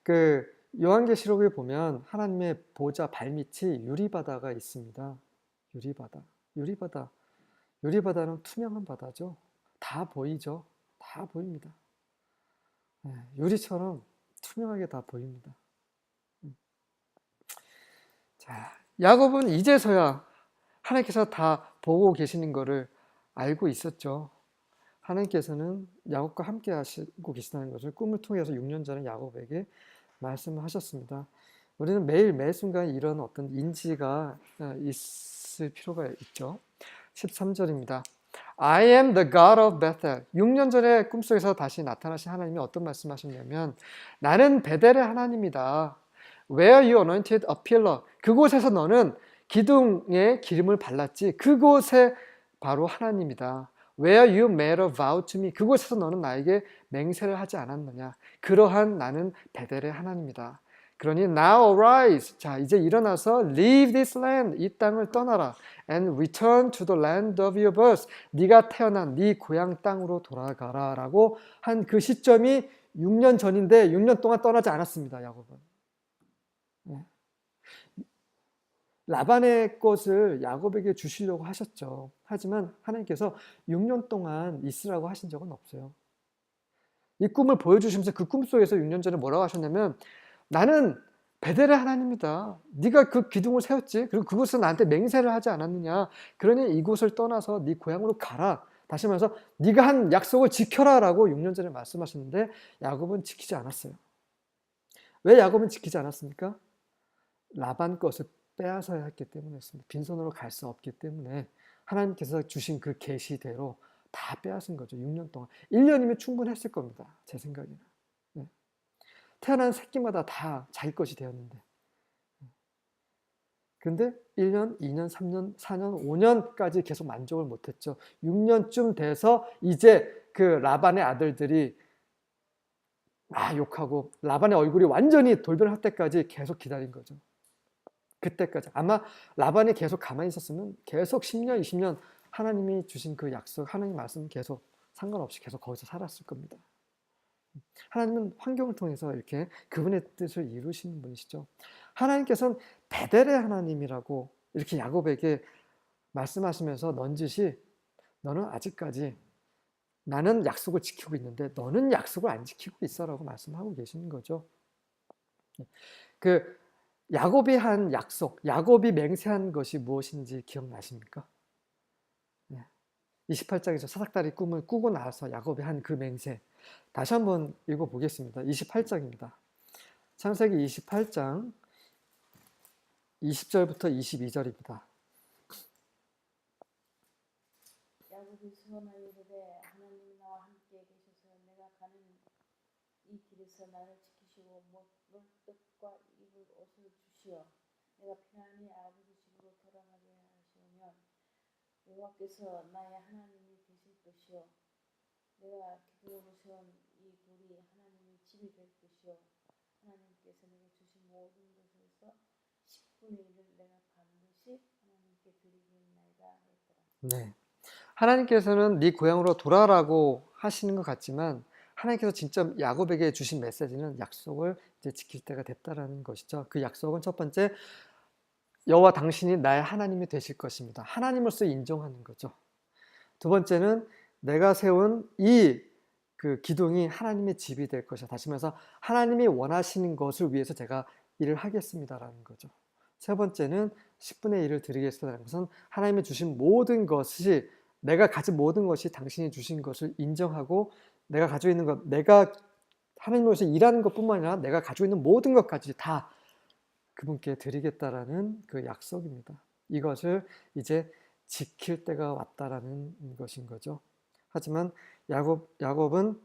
그 요한계시록에 보면 하나님의 보좌 발밑이 유리바다가 있습니다. 유리바다는 투명한 바다죠. 다 보이죠. 다 보입니다. 유리처럼 투명하게 다 보입니다. 자, 야곱은 이제서야 하나님께서 다 보고 계시는 것을 알고 있었죠. 하나님께서는 야곱과 함께 하시고 계시다는 것을 꿈을 통해서 6년 전에 야곱에게 말씀을 하셨습니다. 우리는 매일 매 순간 이런 어떤 인지가 있을 필요가 있죠. 13절입니다. I am the God of Bethel. 6년 전에 꿈속에서 다시 나타나신 하나님이 어떤 말씀하셨냐면 나는 베델의 하나님이다. Where you anointed a pillar. 그곳에서 너는 기둥에 기름을 발랐지. 그곳에 바로 하나님이다. Where you made a vow to me. 그곳에서 너는 나에게 맹세를 하지 않았느냐. 그러한 나는 베델의 하나님이다. 그러니 now arise. 자, 이제 일어나서 leave this land. 이 땅을 떠나라. And return to the land of your birth. 네가 태어난 네 고향 땅으로 돌아가라. 라고 한 그 시점이 6년 전인데 6년 동안 떠나지 않았습니다. 야곱은. 라반의 것을 야곱에게 주시려고 하셨죠. 하지만 하나님께서 6년 동안 있으라고 하신 적은 없어요. 이 꿈을 보여주시면서 그 꿈속에서 6년 전에 뭐라고 하셨냐면 나는 베델의 하나님이다. 네가 그 기둥을 세웠지. 그리고 그곳에서 나한테 맹세를 하지 않았느냐. 그러니 이곳을 떠나서 네 고향으로 가라. 다시 말해서 네가 한 약속을 지켜라라고 6년 전에 말씀하셨는데 야곱은 지키지 않았어요. 왜 야곱은 지키지 않았습니까? 라반 것을 빼앗아야 했기 때문이었습니다. 빈손으로 갈 수 없기 때문에 하나님께서 주신 그 계시대로 다 빼앗은 거죠. 6년 동안. 1년이면 충분했을 겁니다. 제 생각에는. 네. 태어난 새끼마다 다 자기 것이 되었는데. 근데 1년, 2년, 3년, 4년, 5년까지 계속 만족을 못했죠. 6년쯤 돼서 이제 그 라반의 아들들이 욕하고 라반의 얼굴이 완전히 돌변할 때까지 계속 기다린 거죠. 그때까지. 아마 라반이 계속 가만히 있었으면 계속 10년, 20년 하나님이 주신 그 약속, 하나님 말씀 계속 상관없이 계속 거기서 살았을 겁니다. 하나님은 환경을 통해서 이렇게 그분의 뜻을 이루시는 분이시죠. 하나님께서는 베델의 하나님이라고 이렇게 야곱에게 말씀하시면서 넌지시 너는 아직까지 나는 약속을 지키고 있는데 너는 약속을 안 지키고 있어라고 말씀하고 계시는 거죠. 그 야곱이 한 약속, 야곱이 맹세한 것이 무엇인지 기억나십니까? 28장에서 사닥다리 꿈을 꾸고 나서 야곱이 한 그 맹세. 다시 한번 읽어보겠습니다. 28장입니다. 창세기 28장 20절부터 22절입니다. 야곱이 소원하여 이르되 하나님이 나와 함께 계셔서 내가 가는 이 길에서 나를 지키시고 먹을 떡과 입을 옷을 주시어 내가平安히 아버지 집으로 돌아가게 하시오면 여호와께서 나의 하나님이 되실 것이요 내가 기둥으로 세운 이 돌이 하나님의 집이 될 것이요 하나님께서 내게 주신 모든 것에서 10분의 1을 내가 반드시 하나님께 드리겠나이다 했더라. 네. 하나님께서는 네 고향으로 돌아라고 하시는 것 같지만 하나님께서 진짜 야곱에게 주신 메시지는 약속을 이제 지킬 때가 됐다라는 것이죠. 그 약속은 첫 번째 여호와 당신이 나의 하나님이 되실 것입니다. 하나님으로서 인정하는 거죠. 두 번째는 내가 세운 이 그 기둥이 하나님의 집이 될 것이다. 다시 말해서 하나님이 원하시는 것을 위해서 제가 일을 하겠습니다라는 거죠. 세 번째는 10분의 1을 드리겠습니다라는 것은 하나님이 주신 모든 것이 내가 가진 모든 것이 당신이 주신 것을 인정하고 내가 가지고 있는 것, 내가 하나님으로서 일하는 것뿐만 아니라 내가 가지고 있는 모든 것까지 다 그분께 드리겠다라는 그 약속입니다. 이것을 이제 지킬 때가 왔다라는 것인 거죠. 하지만 야곱은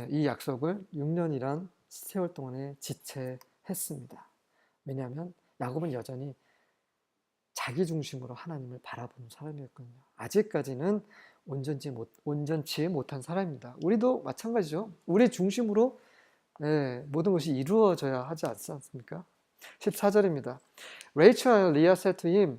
이 약속을 6년이란 세월 동안에 지체했습니다. 왜냐하면 야곱은 여전히 자기 중심으로 하나님을 바라보는 사람이었거든요. 아직까지는 온전치 못한 사람입니다. 우리도 마찬가지죠. 우리 중심으로 모든 것이 이루어져야 하지 않습니까? 14절입니다. Rachel and Leah said to him.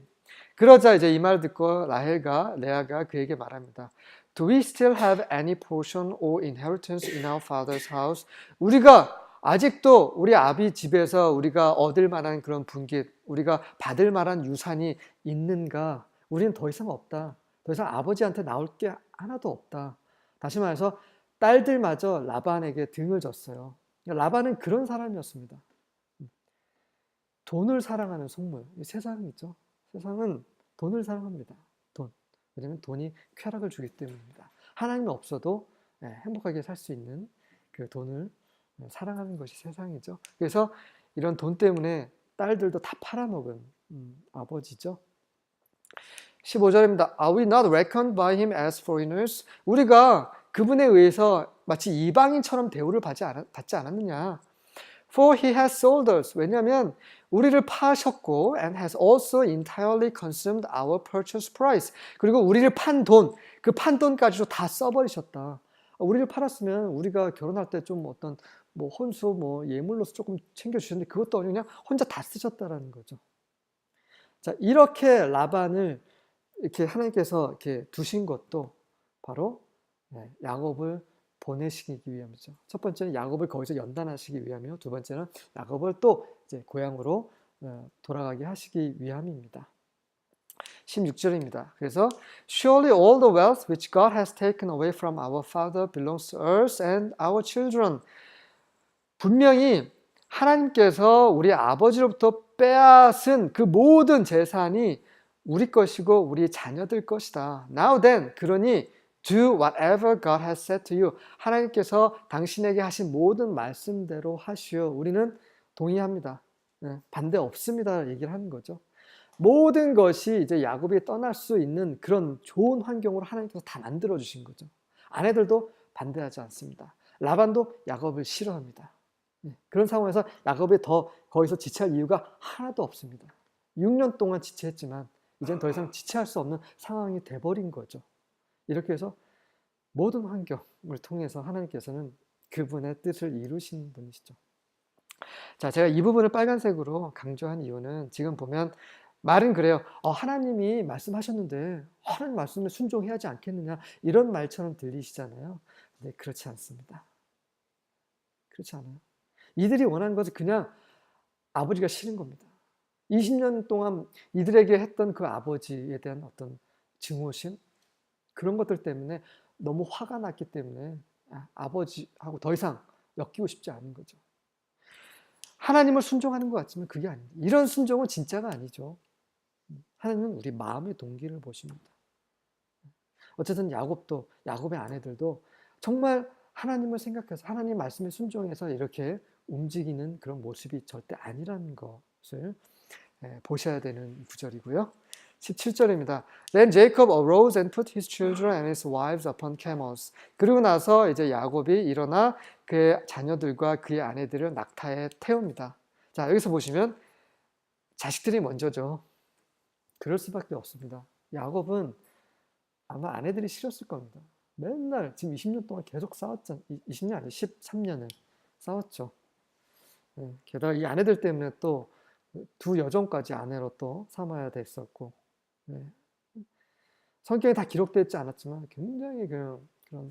그러자 이제 이 말을 듣고 라헬과 레아가 그에게 말합니다. Do we still have any portion or inheritance in our father's house? 우리가 아직도 우리 아비 집에서 우리가 얻을 만한 그런 분깃, 우리가 받을 만한 유산이 있는가? 우리는 더 이상 없다. 더 이상 아버지한테 나올 게 하나도 없다. 다시 말해서 딸들마저 라반에게 등을 졌어요. 라반은 그런 사람이었습니다. 돈을 사랑하는 속물. 세상이 있죠. 세상은 돈을 사랑합니다. 돈. 왜냐하면 돈이 쾌락을 주기 때문입니다. 하나님이 없어도 행복하게 살 수 있는 그 돈을 사랑하는 것이 세상이죠. 그래서 이런 돈 때문에 딸들도 다 팔아먹은 아버지죠. 15절입니다. Are we not reckoned by him as foreigners? 우리가 그분에 의해서 마치 이방인처럼 대우를 받지 않았느냐? For he has sold us. 왜냐하면 우리를 파셨고 and has also entirely consumed our purchase price. 그리고 우리를 판 돈, 그 판 돈까지도 다 써버리셨다. 우리를 팔았으면 우리가 결혼할 때 좀 어떤 뭐 혼수, 뭐 예물로서 조금 챙겨주셨는데 그것도 아니고 그냥 혼자 다 쓰셨다라는 거죠. 자, 이렇게 라반을 이렇게 하나님께서 이렇게 두신 것도 바로 야곱을 보내시기 위함이죠. 첫 번째는 야곱을 거기서 연단하시기 위함이요. 두 번째는 야곱을 또 이제 고향으로 돌아가게 하시기 위함입니다. 16절입니다. 그래서 Surely all the wealth which God has taken away from our father belongs to us and our children. 분명히 하나님께서 우리 아버지로부터 빼앗은 그 모든 재산이 우리 것이고 우리 자녀들 것이다. Now then, 그러니 do whatever God has said to you. 하나님께서 당신에게 하신 모든 말씀대로 하시오. 우리는 동의합니다. 반대 없습니다. 얘기를 하는 거죠. 모든 것이 이제 야곱이 떠날 수 있는 그런 좋은 환경으로 하나님께서 다 만들어 주신 거죠. 아내들도 반대하지 않습니다. 라반도 야곱을 싫어합니다. 그런 상황에서 야곱이 더 거기서 지체할 이유가 하나도 없습니다. 6년 동안 지체했지만 이젠 더 이상 지체할 수 없는 상황이 돼버린 거죠. 이렇게 해서 모든 환경을 통해서 하나님께서는 그분의 뜻을 이루신 분이시죠. 자, 제가 이 부분을 빨간색으로 강조한 이유는 지금 보면 말은 그래요. 하나님이 말씀하셨는데 하나님 말씀에 순종해야 하지 않겠느냐 이런 말처럼 들리시잖아요. 근데 그렇지 않습니다. 그렇지 않아요. 이들이 원하는 것은 그냥 아버지가 싫은 겁니다. 20년 동안 이들에게 했던 그 아버지에 대한 어떤 증오심 그런 것들 때문에 너무 화가 났기 때문에 아버지하고 더 이상 엮이고 싶지 않은 거죠. 하나님을 순종하는 것 같지만 그게 아닙니다. 이런 순종은 진짜가 아니죠. 하나님은 우리 마음의 동기를 보십니다. 어쨌든 야곱의 아내들도 정말 하나님을 생각해서 하나님 말씀에 순종해서 이렇게 움직이는 그런 모습이 절대 아니라는 것을 보셔야 되는 구절이고요. 17절입니다. Then Jacob arose and put his children and his wives upon camels. 그리고 나서 이제 야곱이 일어나 그의 자녀들과 그의 아내들을 낙타에 태웁니다. 자, 여기서 보시면 자식들이 먼저죠. 그럴 수밖에 없습니다. 야곱은 아마 아내들이 싫었을 겁니다. 맨날 지금 20년 동안 계속 싸웠잖아요. 20년 아니에요. 13년을 싸웠죠. 게다가 이 아내들 때문에 또 두 여종까지 아내로 또 삼아야 됐었고 성경에 다 기록되어 있지 않았지만 굉장히 그런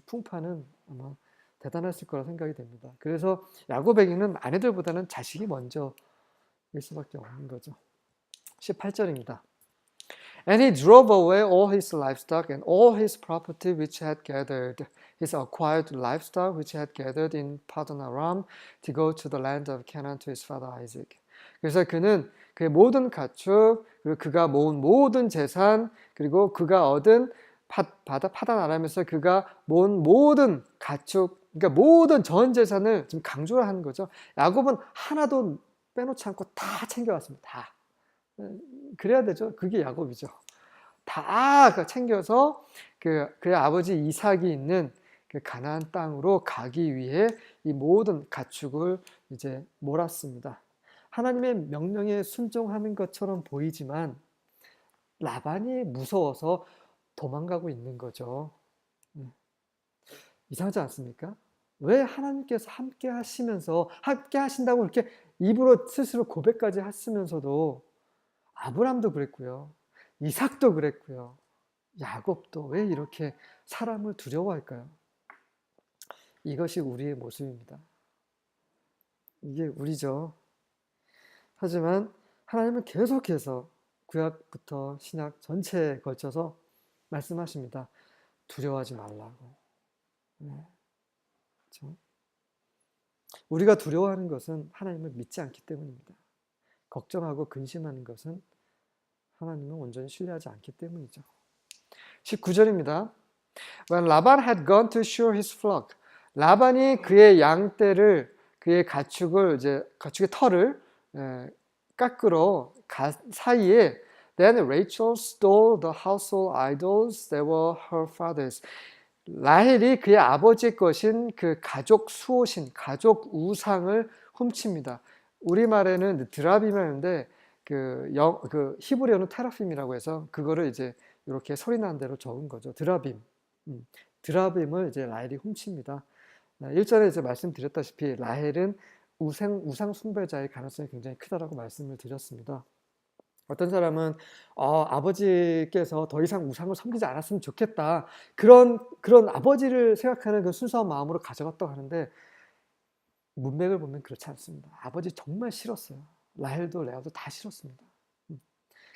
풍파는 아마 대단했을 거라 생각이 됩니다. 그래서 야곱에게는 아내들보다는 자식이 먼저일 수밖에 없는 거죠. 18절입니다. And he drove away all his livestock and all his property which had gathered, his acquired livestock which had gathered in Padan Aram, to go to the land of Canaan to his father Isaac. 그래서 그는 그의 모든 가축, 그리고 그가 모은 모든 재산, 그리고 그가 얻은 파단 아람에서 그가 모은 모든 가축, 그러니까 모든 전 재산을 지금 강조를 하는 거죠. 야곱은 하나도 빼놓지 않고 다 챙겨왔습니다. 다. 그래야 되죠. 그게 야곱이죠. 다 챙겨서 그의 아버지 이삭이 있는 그 가나안 땅으로 가기 위해 이 모든 가축을 이제 몰았습니다. 하나님의 명령에 순종하는 것처럼 보이지만 라반이 무서워서 도망가고 있는 거죠. 이상하지 않습니까? 왜 하나님께서 함께 하시면서 함께 하신다고 이렇게 입으로 스스로 고백까지 했으면서도 아브람도 그랬고요. 이삭도 그랬고요. 야곱도 왜 이렇게 사람을 두려워할까요? 이것이 우리의 모습입니다. 이게 우리죠. 하지만 하나님은 계속해서 구약부터 신약 전체에 걸쳐서 말씀하십니다. 두려워하지 말라고. 그렇죠? 우리가 두려워하는 것은 하나님을 믿지 않기 때문입니다. 걱정하고 근심하는 것은 하나님을 온전히 신뢰하지 않기 때문이죠. 19절입니다. When Laban had gone to shear his flock, 라반이 그의 양떼를 그의 가축을 이제 가축의 털을 깎으러 사이에 then Rachel stole the household idols that were her father's. 라헬이 그의 아버지의 것인 그 가족 수호신, 가족 우상을 훔칩니다. 우리말에는 드라빔이라는데 그 히브리어는 테라핌이라고 해서 그거를 이제 이렇게 소리 나는 대로 적은 거죠. 드라빔. 드라빔을 이제 라헬이 훔칩니다. 1절에 이제 말씀드렸다시피 라헬은 우상 숭배자의 가능성이 굉장히 크다라고 말씀을 드렸습니다. 어떤 사람은 아버지께서 더 이상 우상을 섬기지 않았으면 좋겠다. 그런 아버지를 생각하는 그 순수한 마음으로 가져갔다고 하는데 문맥을 보면 그렇지 않습니다. 아버지 정말 싫었어요. 라헬도 레아도 다 싫었습니다.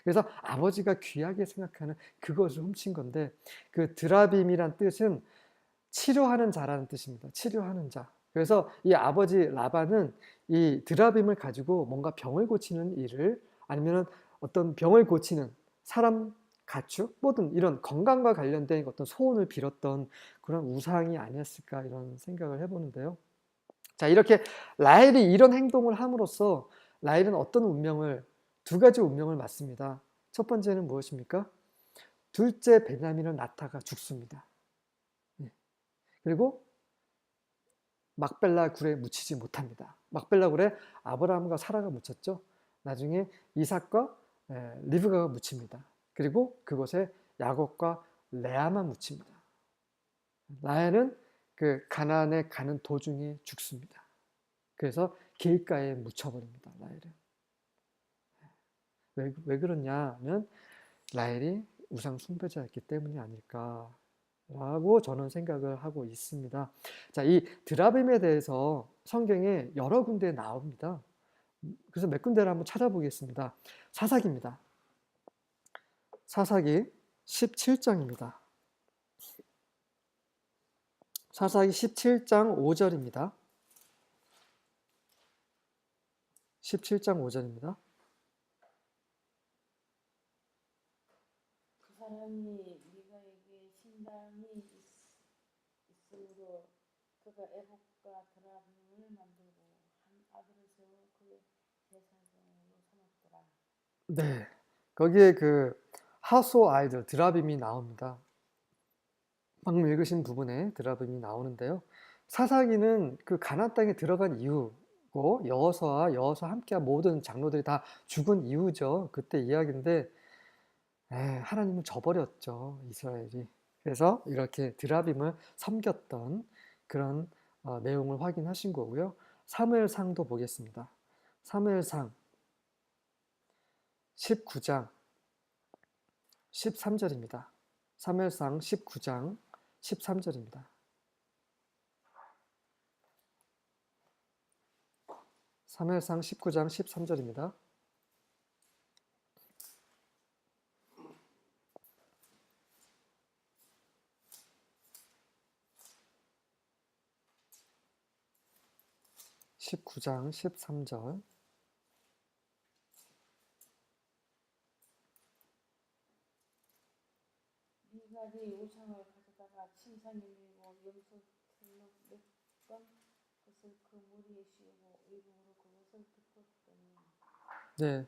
그래서 아버지가 귀하게 생각하는 그것을 훔친 건데 그 드라빔이란 뜻은 치료하는 자라는 뜻입니다. 치료하는 자. 그래서 이 아버지 라반은 이 드라빔을 가지고 뭔가 병을 고치는 일을 아니면 어떤 병을 고치는 사람, 가축, 뭐든 이런 건강과 관련된 어떤 소원을 빌었던 그런 우상이 아니었을까 이런 생각을 해보는데요. 자, 이렇게 라헬이 이런 행동을 함으로써 라헬은 어떤 운명을, 두 가지 운명을 맞습니다. 첫 번째는 무엇입니까? 둘째 베냐민은 낳다가 죽습니다. 예. 그리고 막벨라 굴에 묻히지 못합니다. 막벨라 굴에 아브라함과 사라가 묻혔죠. 나중에 이삭과 리브가가 묻힙니다. 그리고 그곳에 야곱과 레아만 묻힙니다. 라헬은 그 가나안에 가는 도중에 죽습니다. 그래서 길가에 묻혀버립니다. 라헬은. 왜 그러냐면 라헬이 우상 숭배자였기 때문이 아닐까라고 저는 생각을 하고 있습니다. 자, 이 드라빔에 대해서 성경에 여러 군데 나옵니다. 그래서 몇 군데를 한번 찾아보겠습니다. 사사기입니다. 사사기 17장입니다. 사사기 17장 5절입니다. 17장 5절입니다. 그 사람이 미가에게 신당이 있으므로 그가 애복과 드라빔을 만들고 한 아들을 세워 그의 제사장으로 삼았더라. 네, 거기에 그 하소 아이들 드라빔이 나옵니다. 방금 읽으신 부분에 드라빔이 나오는데요. 사사기는 그 가나안 땅에 들어간 이후고 여호수아와 여호수아와 함께한 모든 장로들이 다 죽은 이후죠. 그때 이야기인데 하나님은 저버렸죠, 이스라엘이. 그래서 이렇게 드라빔을 섬겼던 그런 내용을 확인하신 거고요. 사무엘상도 보겠습니다. 사무엘상 19장 13절입니다. 사무엘상 19장 13절입니다. 사무엘상 19장 13절입니다. (19장 13절) 미갈이 우상을 가져다가 침상에 밀고 염소 틀로 몇번 그것을 그 머리에 씌우고 의복으로 그것을 덮었더니 네,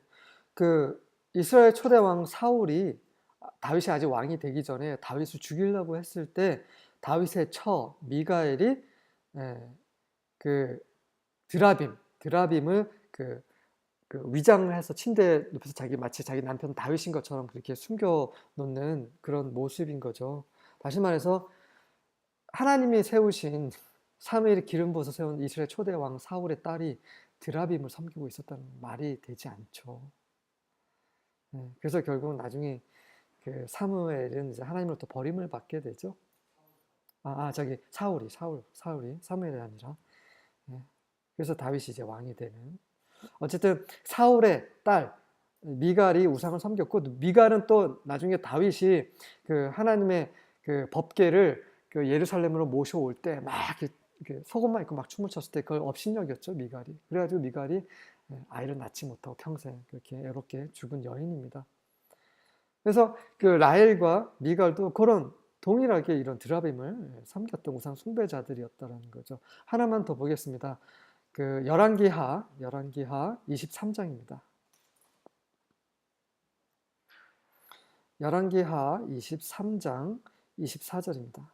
그 이스라엘 초대 왕 사울이 다윗이 아직 왕이 되기 전에 다윗을 죽이려고 했을 때 다윗의 처 미가엘이 그 드라빔을 그 위장을 해서 침대에 눕혀서 마치 자기 남편 다윗인 것처럼 그렇게 숨겨 놓는 그런 모습인 거죠. 다시 말해서 하나님이 세우신 사무엘이 기름 부어서 세운 이스라엘 초대 왕 사울의 딸이 드라빔을 섬기고 있었다는 말이 되지 않죠. 그래서 결국 나중에 그 사무엘은 이제 하나님으로부터 버림을 받게 되죠. 저기 사울이 사무엘이 아니라. 그래서 다윗이 이제 왕이 되는. 어쨌든 사울의 딸 미갈이 우상을 섬겼고 미갈은 또 나중에 다윗이 그 하나님의 그 법궤를 그 예루살렘으로 모셔올 때 막 속옷만 입고 막 춤을 췄을 때 그걸 업신여겼죠, 미갈이. 그래가지고 미갈이 아이를 낳지 못하고 평생 그렇게 애롭게 죽은 여인입니다. 그래서 그 라헬과 미갈도 그런 동일하게 이런 드라빔을 섬겼던 우상 숭배자들이었다는 거죠. 하나만 더 보겠습니다. 그 열왕기하 23장입니다. 열왕기하 23장 24절입니다.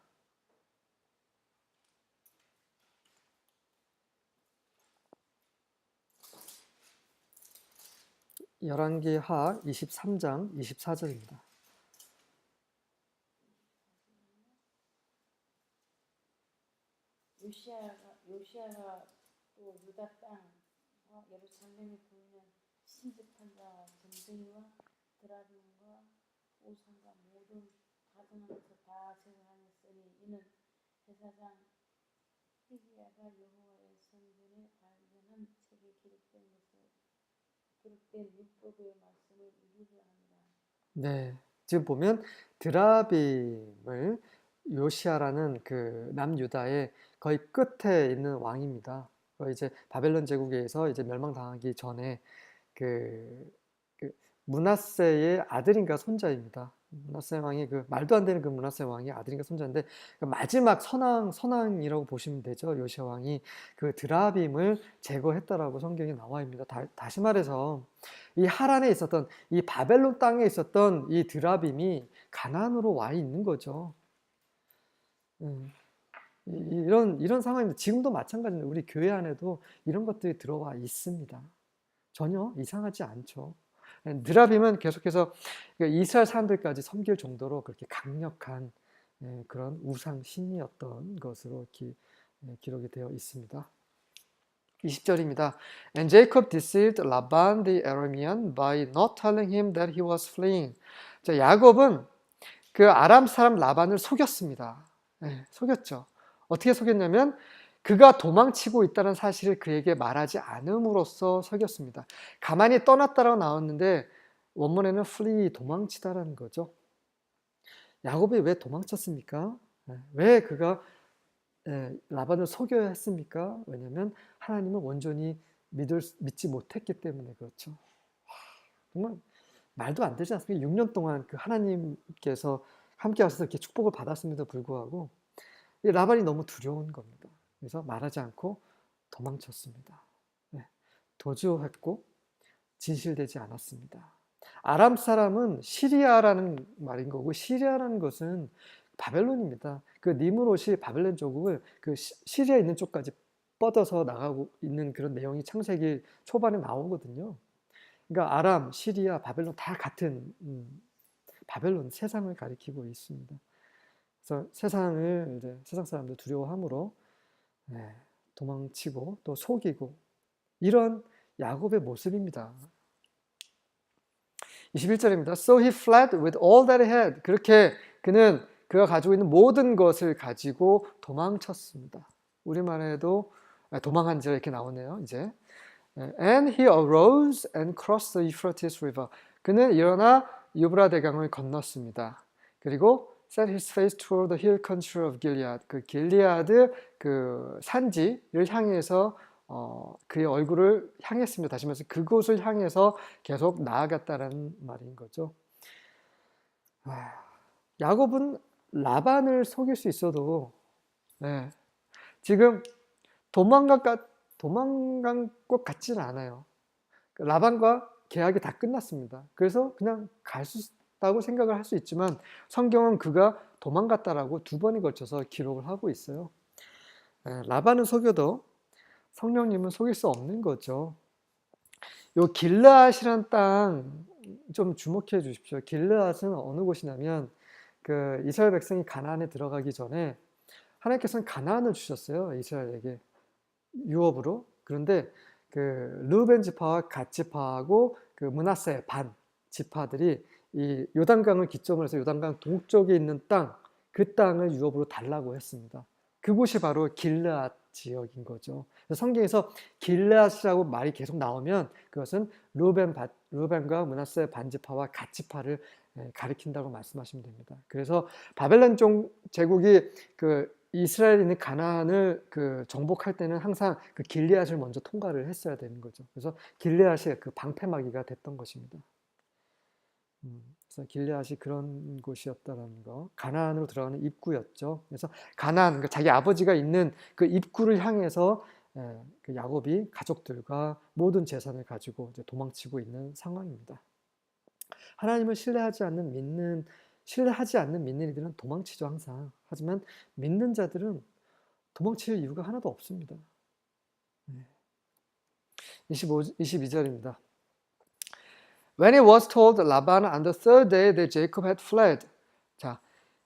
열왕기하 23장 24절입니다. 요시아가 또 유다 땅과 예루살렘에 보이는 신접한 자와 점쟁이와 드라빔과 우상과 모든 가증한 것을 다 제거하였으니 이는 제사장 히기야가 여호와의 성전에 발견한 책에 기록된 율법의 말씀을 이루려 함이라. 네, 지금 보면 드라빔을 요시아라는 그 남유다의 거의 끝에 있는 왕입니다. 이제 바벨론 제국에서 이제 멸망당하기 전에 그, 그 므낫세의 아들인가 손자입니다. 므낫세 왕이 그 말도 안 되는 그 므낫세 왕의 아들인가 손자인데 그 마지막 선왕이라고 보시면 되죠. 요시아 왕이 그 드라빔을 제거했다라고 성경에 나와 있습니다. 다시 말해서 이 하란에 있었던 이 바벨론 땅에 있었던 이 드라빔이 가나안으로 와 있는 거죠. 이런 상황입니다. 지금도 마찬가지입니다. 우리 교회 안에도 이런 것들이 들어와 있습니다. 전혀 이상하지 않죠. 드라빔은 계속해서 이스라엘 사람들까지 섬길 정도로 그렇게 강력한 그런 우상 신이었던 것으로 기록이 되어 있습니다. 20절입니다. And Jacob deceived Laban the Aramean by not telling him that he was fleeing. 자, 야곱은 그 아람 사람 라반을 속였습니다. 속였죠. 어떻게 속였냐면 그가 도망치고 있다는 사실을 그에게 말하지 않음으로써 속였습니다. 가만히 떠났다라고 나왔는데 원문에는 flee, 도망치다라는 거죠. 야곱이 왜 도망쳤습니까? 왜 그가 라반을 속여야 했습니까? 왜냐하면 하나님을 온전히 믿지 못했기 때문에 그렇죠. 정말 말도 안 되지 않습니까? 6년 동안 그 하나님께서 함께 하셔서 이렇게 축복을 받았음에도 불구하고 라반이 너무 두려운 겁니다. 그래서 말하지 않고 도망쳤습니다. 도주했고 진실되지 않았습니다. 아람 사람은 시리아라는 말인 거고 시리아라는 것은 바벨론입니다. 그 니므롯이 바벨론 조국을 그 시리아에 있는 쪽까지 뻗어서 나가고 있는 그런 내용이 창세기 초반에 나오거든요. 그러니까 아람, 시리아, 바벨론 다 같은 바벨론 세상을 가리키고 있습니다. 그래서 세상을 이제 세상 사람들 두려워함으로 도망치고 또 속이고 이런 야곱의 모습입니다. 21절입니다. So he fled with all that he had. 그렇게 그가 가지고 있는 모든 것을 가지고 도망쳤습니다. 우리말에도 도망한 지 이렇게 나오네요. 이제 And he arose and crossed the Euphrates River. 그는 일어나 유브라 대강을 건넜습니다. 그리고 set his face toward the hill country of Gilead. 그 길리아드 그 산지를 향해서 그의 얼굴을 향했습니다. 다시 말해서 그곳을 향해서 계속 나아갔다라는 말인 거죠. 야곱은 라반을 속일 수 있어도 지금 도망간 것 같지는 않아요. 라반과 계약이 다 끝났습니다. 그래서 그냥 갈 수 있다고 생각을 할 수 있지만 성경은 그가 도망갔다라고 2번에 걸쳐서 기록을 하고 있어요. 라반은 속여도 성령님은 속일 수 없는 거죠. 요 길르앗이란 땅 좀 주목해 주십시오. 길르앗은 어느 곳이냐면 그 이스라엘 백성이 가나안에 들어가기 전에 하나님께서는 가나안을 주셨어요. 이스라엘에게 유업으로. 그런데 그 르우벤 지파와 갓 지파하고 그 므낫세 반 지파들이 이 요단강을 기점으로 해서 요단강 동쪽에 있는 땅, 그 땅을 유업으로 달라고 했습니다. 그곳이 바로 길르앗 지역인 거죠. 성경에서 길르앗이라고 말이 계속 나오면 그것은 르우벤과 므낫세 반지파와 갓 지파를 가리킨다고 말씀하시면 됩니다. 그래서 바벨론 제국이 그 이스라엘에 있는 가나안을 그 정복할 때는 항상 그 길르앗을 먼저 통과를 했어야 되는 거죠. 그래서 길르앗이 그 방패막이가 됐던 것입니다. 그래서 길르앗이 그런 곳이었다는 거, 가나안으로 들어가는 입구였죠. 그래서 가나안, 그러니까 자기 아버지가 있는 그 입구를 향해서 그 야곱이 가족들과 모든 재산을 가지고 이제 도망치고 있는 상황입니다. 하나님을 신뢰하지 않는 믿는 이들은 도망치죠, 항상. 하지만 믿는 자들은 도망칠 이유가 하나도 없습니다. 22절입니다. When it was told Laban on the third day that Jacob had fled. 자,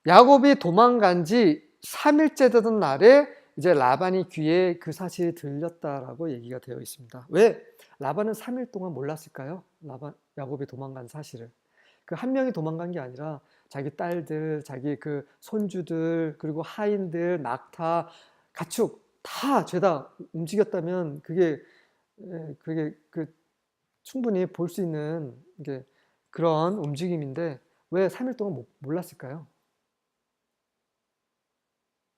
야곱이 도망간 지 3일째 되던 날에 이제 라반이 귀에 그 사실이 들렸다라고 얘기가 되어 있습니다. 왜? 라반은 3일 동안 몰랐을까요? 야곱이 도망간 사실을. 그 한 명이 도망간 게 아니라 자기 딸들, 자기 그 손주들, 그리고 하인들, 낙타, 가축 다 죄다 움직였다면 그게 충분히 볼 수 있는 그런 움직임인데 왜 3일 동안 몰랐을까요?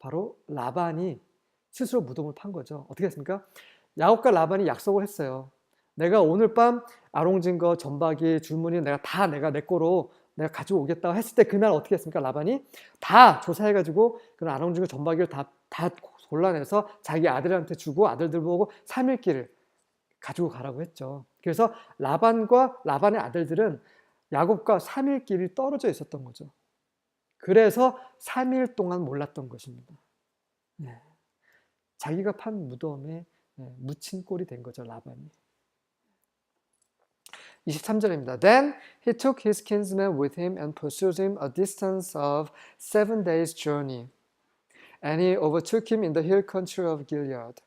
바로 라반이 스스로 무덤을 판 거죠. 어떻게 했습니까? 야곱과 라반이 약속을 했어요. 내가 오늘 밤 아롱진거, 전박이, 줄무늬 내가 내 거로 내가 가지고 오겠다고 했을 때 그날 어떻게 했습니까? 라반이 다 조사해가지고 그런 아롱진거, 전박이를 다 골라내서 자기 아들한테 주고 아들들 보고 3일길을 가지고 가라고 했죠. 그래서 라반과 라반의 아들들은 야곱과 3일길이 떨어져 있었던 거죠. 그래서 3일 동안 몰랐던 것입니다. 네. 자기가 판 무덤에 묻힌 꼴이 된 거죠, 라반이. 23절입니다. Then he took his kinsmen with him and pursued him a distance of 7 days' journey. And he overtook him in the hill country of Gilead.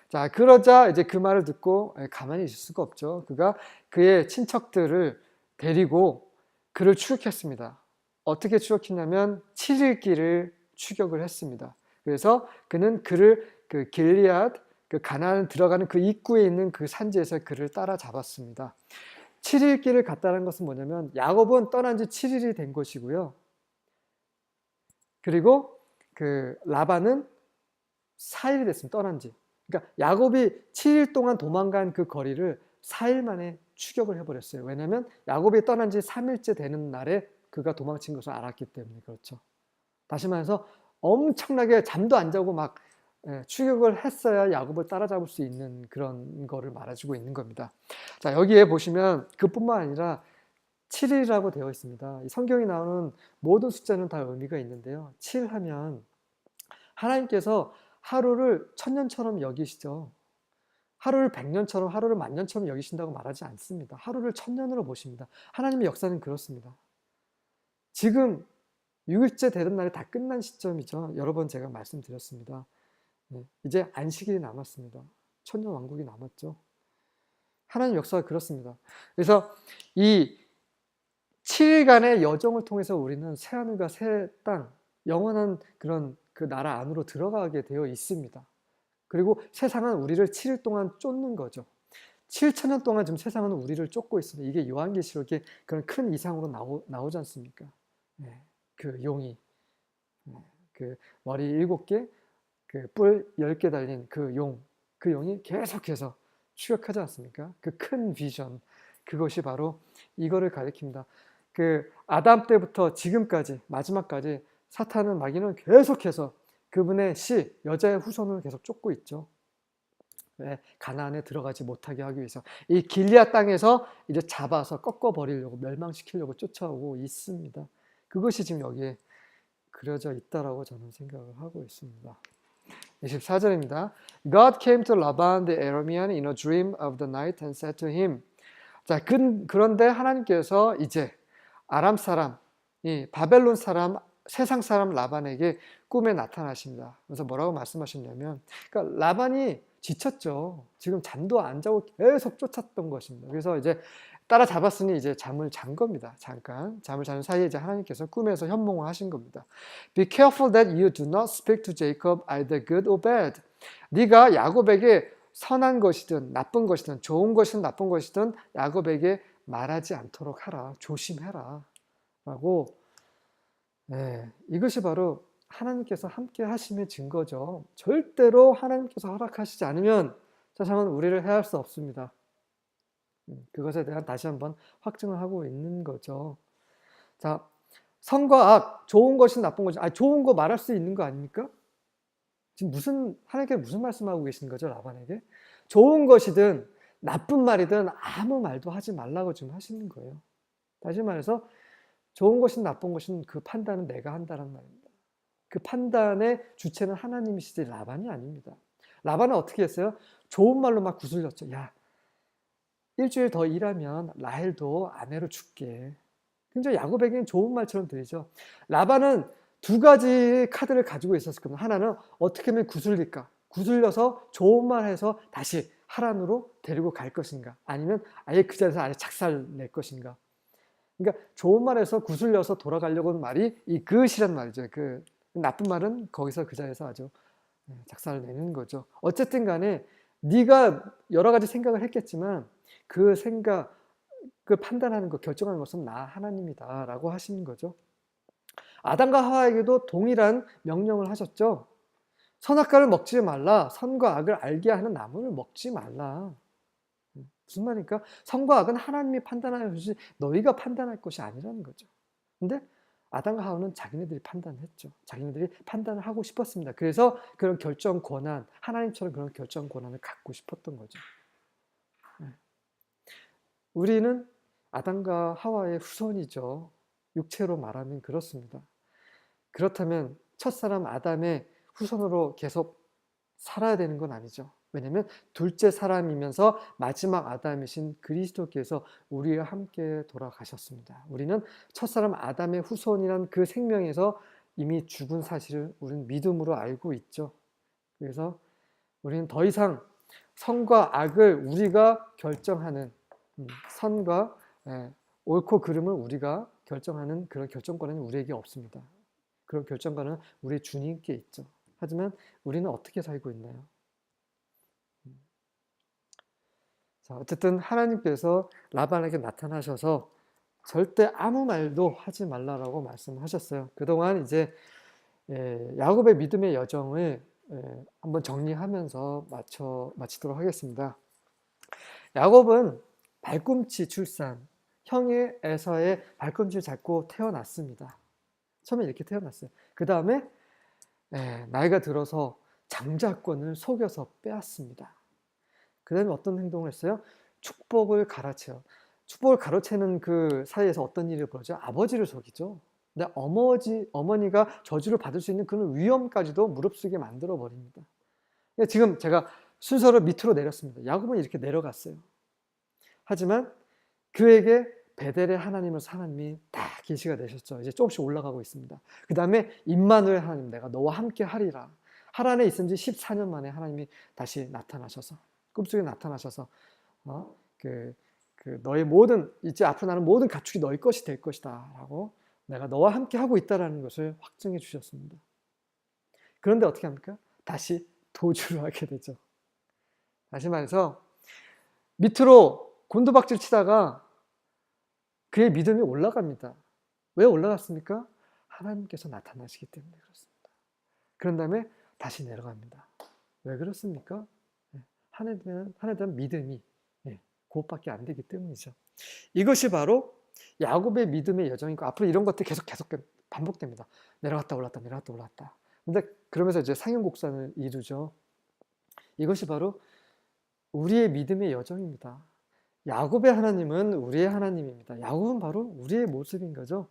자, 그러자 이제 그 말을 듣고 가만히 있을 수가 없죠. 그가 그의 친척들을 데리고 그를 추격했습니다. 어떻게 추격했냐면 7일 길을 추격을 했습니다. 그래서 그는 그를 그 길리앗, 그 가나안 들어가는 그 입구에 있는 그 산지에서 그를 따라잡았습니다. 7일 길을 갔다는 것은 뭐냐면 야곱은 떠난 지 7일이 된 것이고요. 그리고 그 라반은 4일이 됐습니다. 떠난 지. 그러니까 야곱이 7일 동안 도망간 그 거리를 4일 만에 추격을 해버렸어요. 왜냐하면 야곱이 떠난 지 3일째 되는 날에 그가 도망친 것을 알았기 때문에 그렇죠. 다시 말해서 엄청나게 잠도 안 자고 막 추격을 했어야 야곱을 따라잡을 수 있는 그런 거를 말해주고 있는 겁니다. 자, 여기에 보시면 그뿐만 아니라 7일이라고 되어 있습니다. 성경에 나오는 모든 숫자는 다 의미가 있는데요. 7 하면 하나님께서 하루를 1000년처럼 여기시죠. 하루를 100년처럼, 하루를 10,000년처럼 여기신다고 말하지 않습니다. 하루를 1000년으로 보십니다. 하나님의 역사는 그렇습니다. 지금 6일째 되는 날이 다 끝난 시점이죠. 여러 번 제가 말씀드렸습니다. 이제 안식일이 남았습니다. 천년왕국이 남았죠. 하나님 역사가 그렇습니다. 그래서 이 7일간의 여정을 통해서 우리는 새하늘과 새 땅, 영원한 그런 그 나라 안으로 들어가게 되어 있습니다. 그리고 세상은 우리를 7일 동안 쫓는 거죠. 7,000년 동안 지금 세상은 우리를 쫓고 있습니다. 이게 요한계시록의 그런 큰 이상으로 나오지 않습니까? 그 용이, 그 머리 7개, 그 뿔 10개 달린 그 용이 계속해서 추격하지 않습니까? 그 큰 비전, 그것이 바로 이거를 가리킵니다. 그 아담 때부터 지금까지, 마지막까지 사탄은 마귀는 계속해서 그분의 여자의 후손을 계속 쫓고 있죠. 가나안에 들어가지 못하게 하기 위해서 이 길리앗 땅에서 이제 잡아서 꺾어버리려고 멸망시키려고 쫓아오고 있습니다. 그것이 지금 여기에 그려져 있다라고 저는 생각을 하고 있습니다. 24절입니다. God came to Laban the Aramean in a dream of the night and said to him. 자, 그런데 하나님께서 이제 아람 사람, 이 바벨론 사람, 세상 사람 라반에게 꿈에 나타나십니다. 그래서 뭐라고 말씀하셨냐면, 그러니까 라반이 지쳤죠. 지금 잠도 안 자고 계속 쫓았던 것입니다. 그래서 이제 따라잡았으니 이제 잠을 잔 겁니다. 잠깐 잠을 자는 사이에 이제 하나님께서 꿈에서 현몽을 하신 겁니다. Be careful that you do not speak to Jacob either good or bad. 네가 야곱에게 선한 것이든 나쁜 것이든 좋은 것이든 나쁜 것이든 야곱에게 말하지 않도록 하라. 조심해라. 라고 이것이 바로 하나님께서 함께 하심의 증거죠. 절대로 하나님께서 허락하시지 않으면 세상은 우리를 해할 수 없습니다. 그것에 대한 다시 한번 확증을 하고 있는 거죠. 자, 선과 악, 좋은 것이 나쁜 것이, 좋은 거 말할 수 있는 거 아닙니까? 지금 하나님께 무슨 말씀하고 계신 거죠, 라반에게? 좋은 것이든 나쁜 말이든 아무 말도 하지 말라고 지금 하시는 거예요. 다시 말해서 좋은 것이든 나쁜 것이든 그 판단은 내가 한다는 말입니다. 그 판단의 주체는 하나님이시지 라반이 아닙니다. 라반은 어떻게 했어요? 좋은 말로 막 구슬렸죠. 야, 일주일 더 일하면 라헬도 아내로 줄게. 굉장히 야곱에게는 좋은 말처럼 들리죠. 라반은 두 가지 카드를 가지고 있었을 겁니다. 하나는 어떻게 하면 구슬릴까? 구슬려서 좋은 말 해서 다시 하란으로 데리고 갈 것인가? 아니면 아예 그 자리에서 아예 작살 낼 것인가? 그러니까 좋은 말에서 구슬려서 돌아가려고 하는 말이 이 그릇이란 말이죠. 그 나쁜 말은 거기서 그 자리에서 아주 작살을 내는 거죠. 어쨌든 간에 네가 여러 가지 생각을 했겠지만 그 생각, 그 판단하는 것, 결정하는 것은 나 하나님이다 라고 하시는 거죠. 아담과 하와에게도 동일한 명령을 하셨죠. 선악과를 먹지 말라. 선과 악을 알게 하는 나무를 먹지 말라. 무슨 말입니까? 선과 악은 하나님이 판단하는 것이지 너희가 판단할 것이 아니라는 거죠. 근데 아담과 하와는 자기네들이 판단했죠. 자기네들이 판단을 하고 싶었습니다. 그래서 그런 결정 권한, 하나님처럼 그런 결정 권한을 갖고 싶었던 거죠. 우리는 아담과 하와의 후손이죠. 육체로 말하면 그렇습니다. 그렇다면 첫사람 아담의 후손으로 계속 살아야 되는 건 아니죠. 왜냐하면 둘째 사람이면서 마지막 아담이신 그리스도께서 우리와 함께 돌아가셨습니다. 우리는 첫사람 아담의 후손이란 그 생명에서 이미 죽은 사실을 우리는 믿음으로 알고 있죠. 그래서 우리는 더 이상 선과 악을 우리가 결정하는 선과 옳고 그름을 우리가 결정하는 그런 결정권은 우리에게 없습니다. 그런 결정권은 우리 주님께 있죠. 하지만 우리는 어떻게 살고 있나요? 자, 어쨌든 하나님께서 라반에게 나타나셔서 절대 아무 말도 하지 말라라고 말씀하셨어요. 그동안 이제 야곱의 믿음의 여정을 한번 정리하면서 마치도록 하겠습니다. 야곱은 발꿈치 출산, 형의 에서의 발꿈치를 잡고 태어났습니다. 처음에 이렇게 태어났어요. 그 다음에 나이가 들어서 장자권을 속여서 빼앗습니다. 그 다음에 어떤 행동을 했어요? 축복을 가로채요. 축복을 가로채는 그 사이에서 어떤 일이 벌어져요? 아버지를 속이죠. 근데 어머니가 저주를 받을 수 있는 그런 위험까지도 무릅쓰게 만들어 버립니다. 지금 제가 순서를 밑으로 내렸습니다. 야곱은 이렇게 내려갔어요. 하지만 그에게 베델의 하나님으로서 하나님이 다 계시가 되셨죠. 이제 조금씩 올라가고 있습니다. 그 다음에 임마누엘 하나님, 내가 너와 함께 하리라. 하란에 있은 지 14년 만에 하나님이 다시 나타나셔서 꿈속에 나타나셔서 너의 모든 이제 앞으로 나는 모든 가축이 너의 것이 될 것이다 라고 내가 너와 함께 하고 있다라는 것을 확증해 주셨습니다. 그런데 어떻게 합니까? 다시 도주를 하게 되죠. 다시 말해서 밑으로 곤두박질 치다가 그의 믿음이 올라갑니다. 왜 올라갔습니까? 하나님께서 나타나시기 때문에 그렇습니다. 그런 다음에 다시 내려갑니다. 왜 그렇습니까? 하나님에 대한 믿음이 그것밖에 안 되기 때문이죠. 이것이 바로 야곱의 믿음의 여정이고 앞으로 이런 것들이 계속 반복됩니다. 내려갔다 올랐다 내려갔다 올랐다. 근데 그러면서 이제 상형곡선을 이루죠. 이것이 바로 우리의 믿음의 여정입니다. 야곱의 하나님은 우리의 하나님입니다. 야곱은 바로 우리의 모습인 거죠.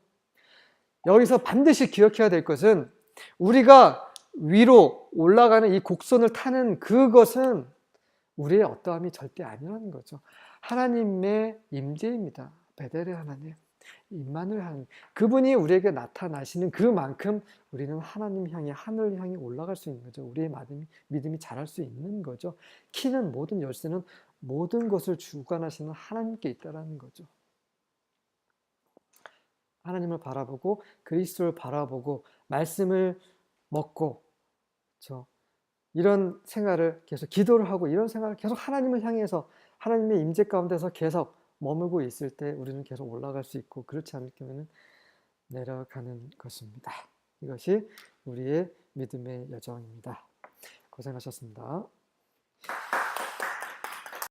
여기서 반드시 기억해야 될 것은 우리가 위로 올라가는 이 곡선을 타는 그것은 우리의 어떠함이 절대 아니라는 거죠. 하나님의 임재입니다. 베델의 하나님, 임마누엘 하나님. 그분이 우리에게 나타나시는 그만큼 우리는 하나님 향해, 하늘 향해 올라갈 수 있는 거죠. 우리의 믿음이 자랄 수 있는 거죠. 키는 모든 열쇠는 모든 것을 주관하시는 하나님께 있다는 거죠. 하나님을 바라보고 그리스도를 바라보고 말씀을 먹고 그렇죠? 이런 생활을 계속 기도를 하고 이런 생활을 계속 하나님을 향해서 하나님의 임재 가운데서 계속 머물고 있을 때 우리는 계속 올라갈 수 있고 그렇지 않을 경우에는 내려가는 것입니다. 이것이 우리의 믿음의 여정입니다. 고생하셨습니다.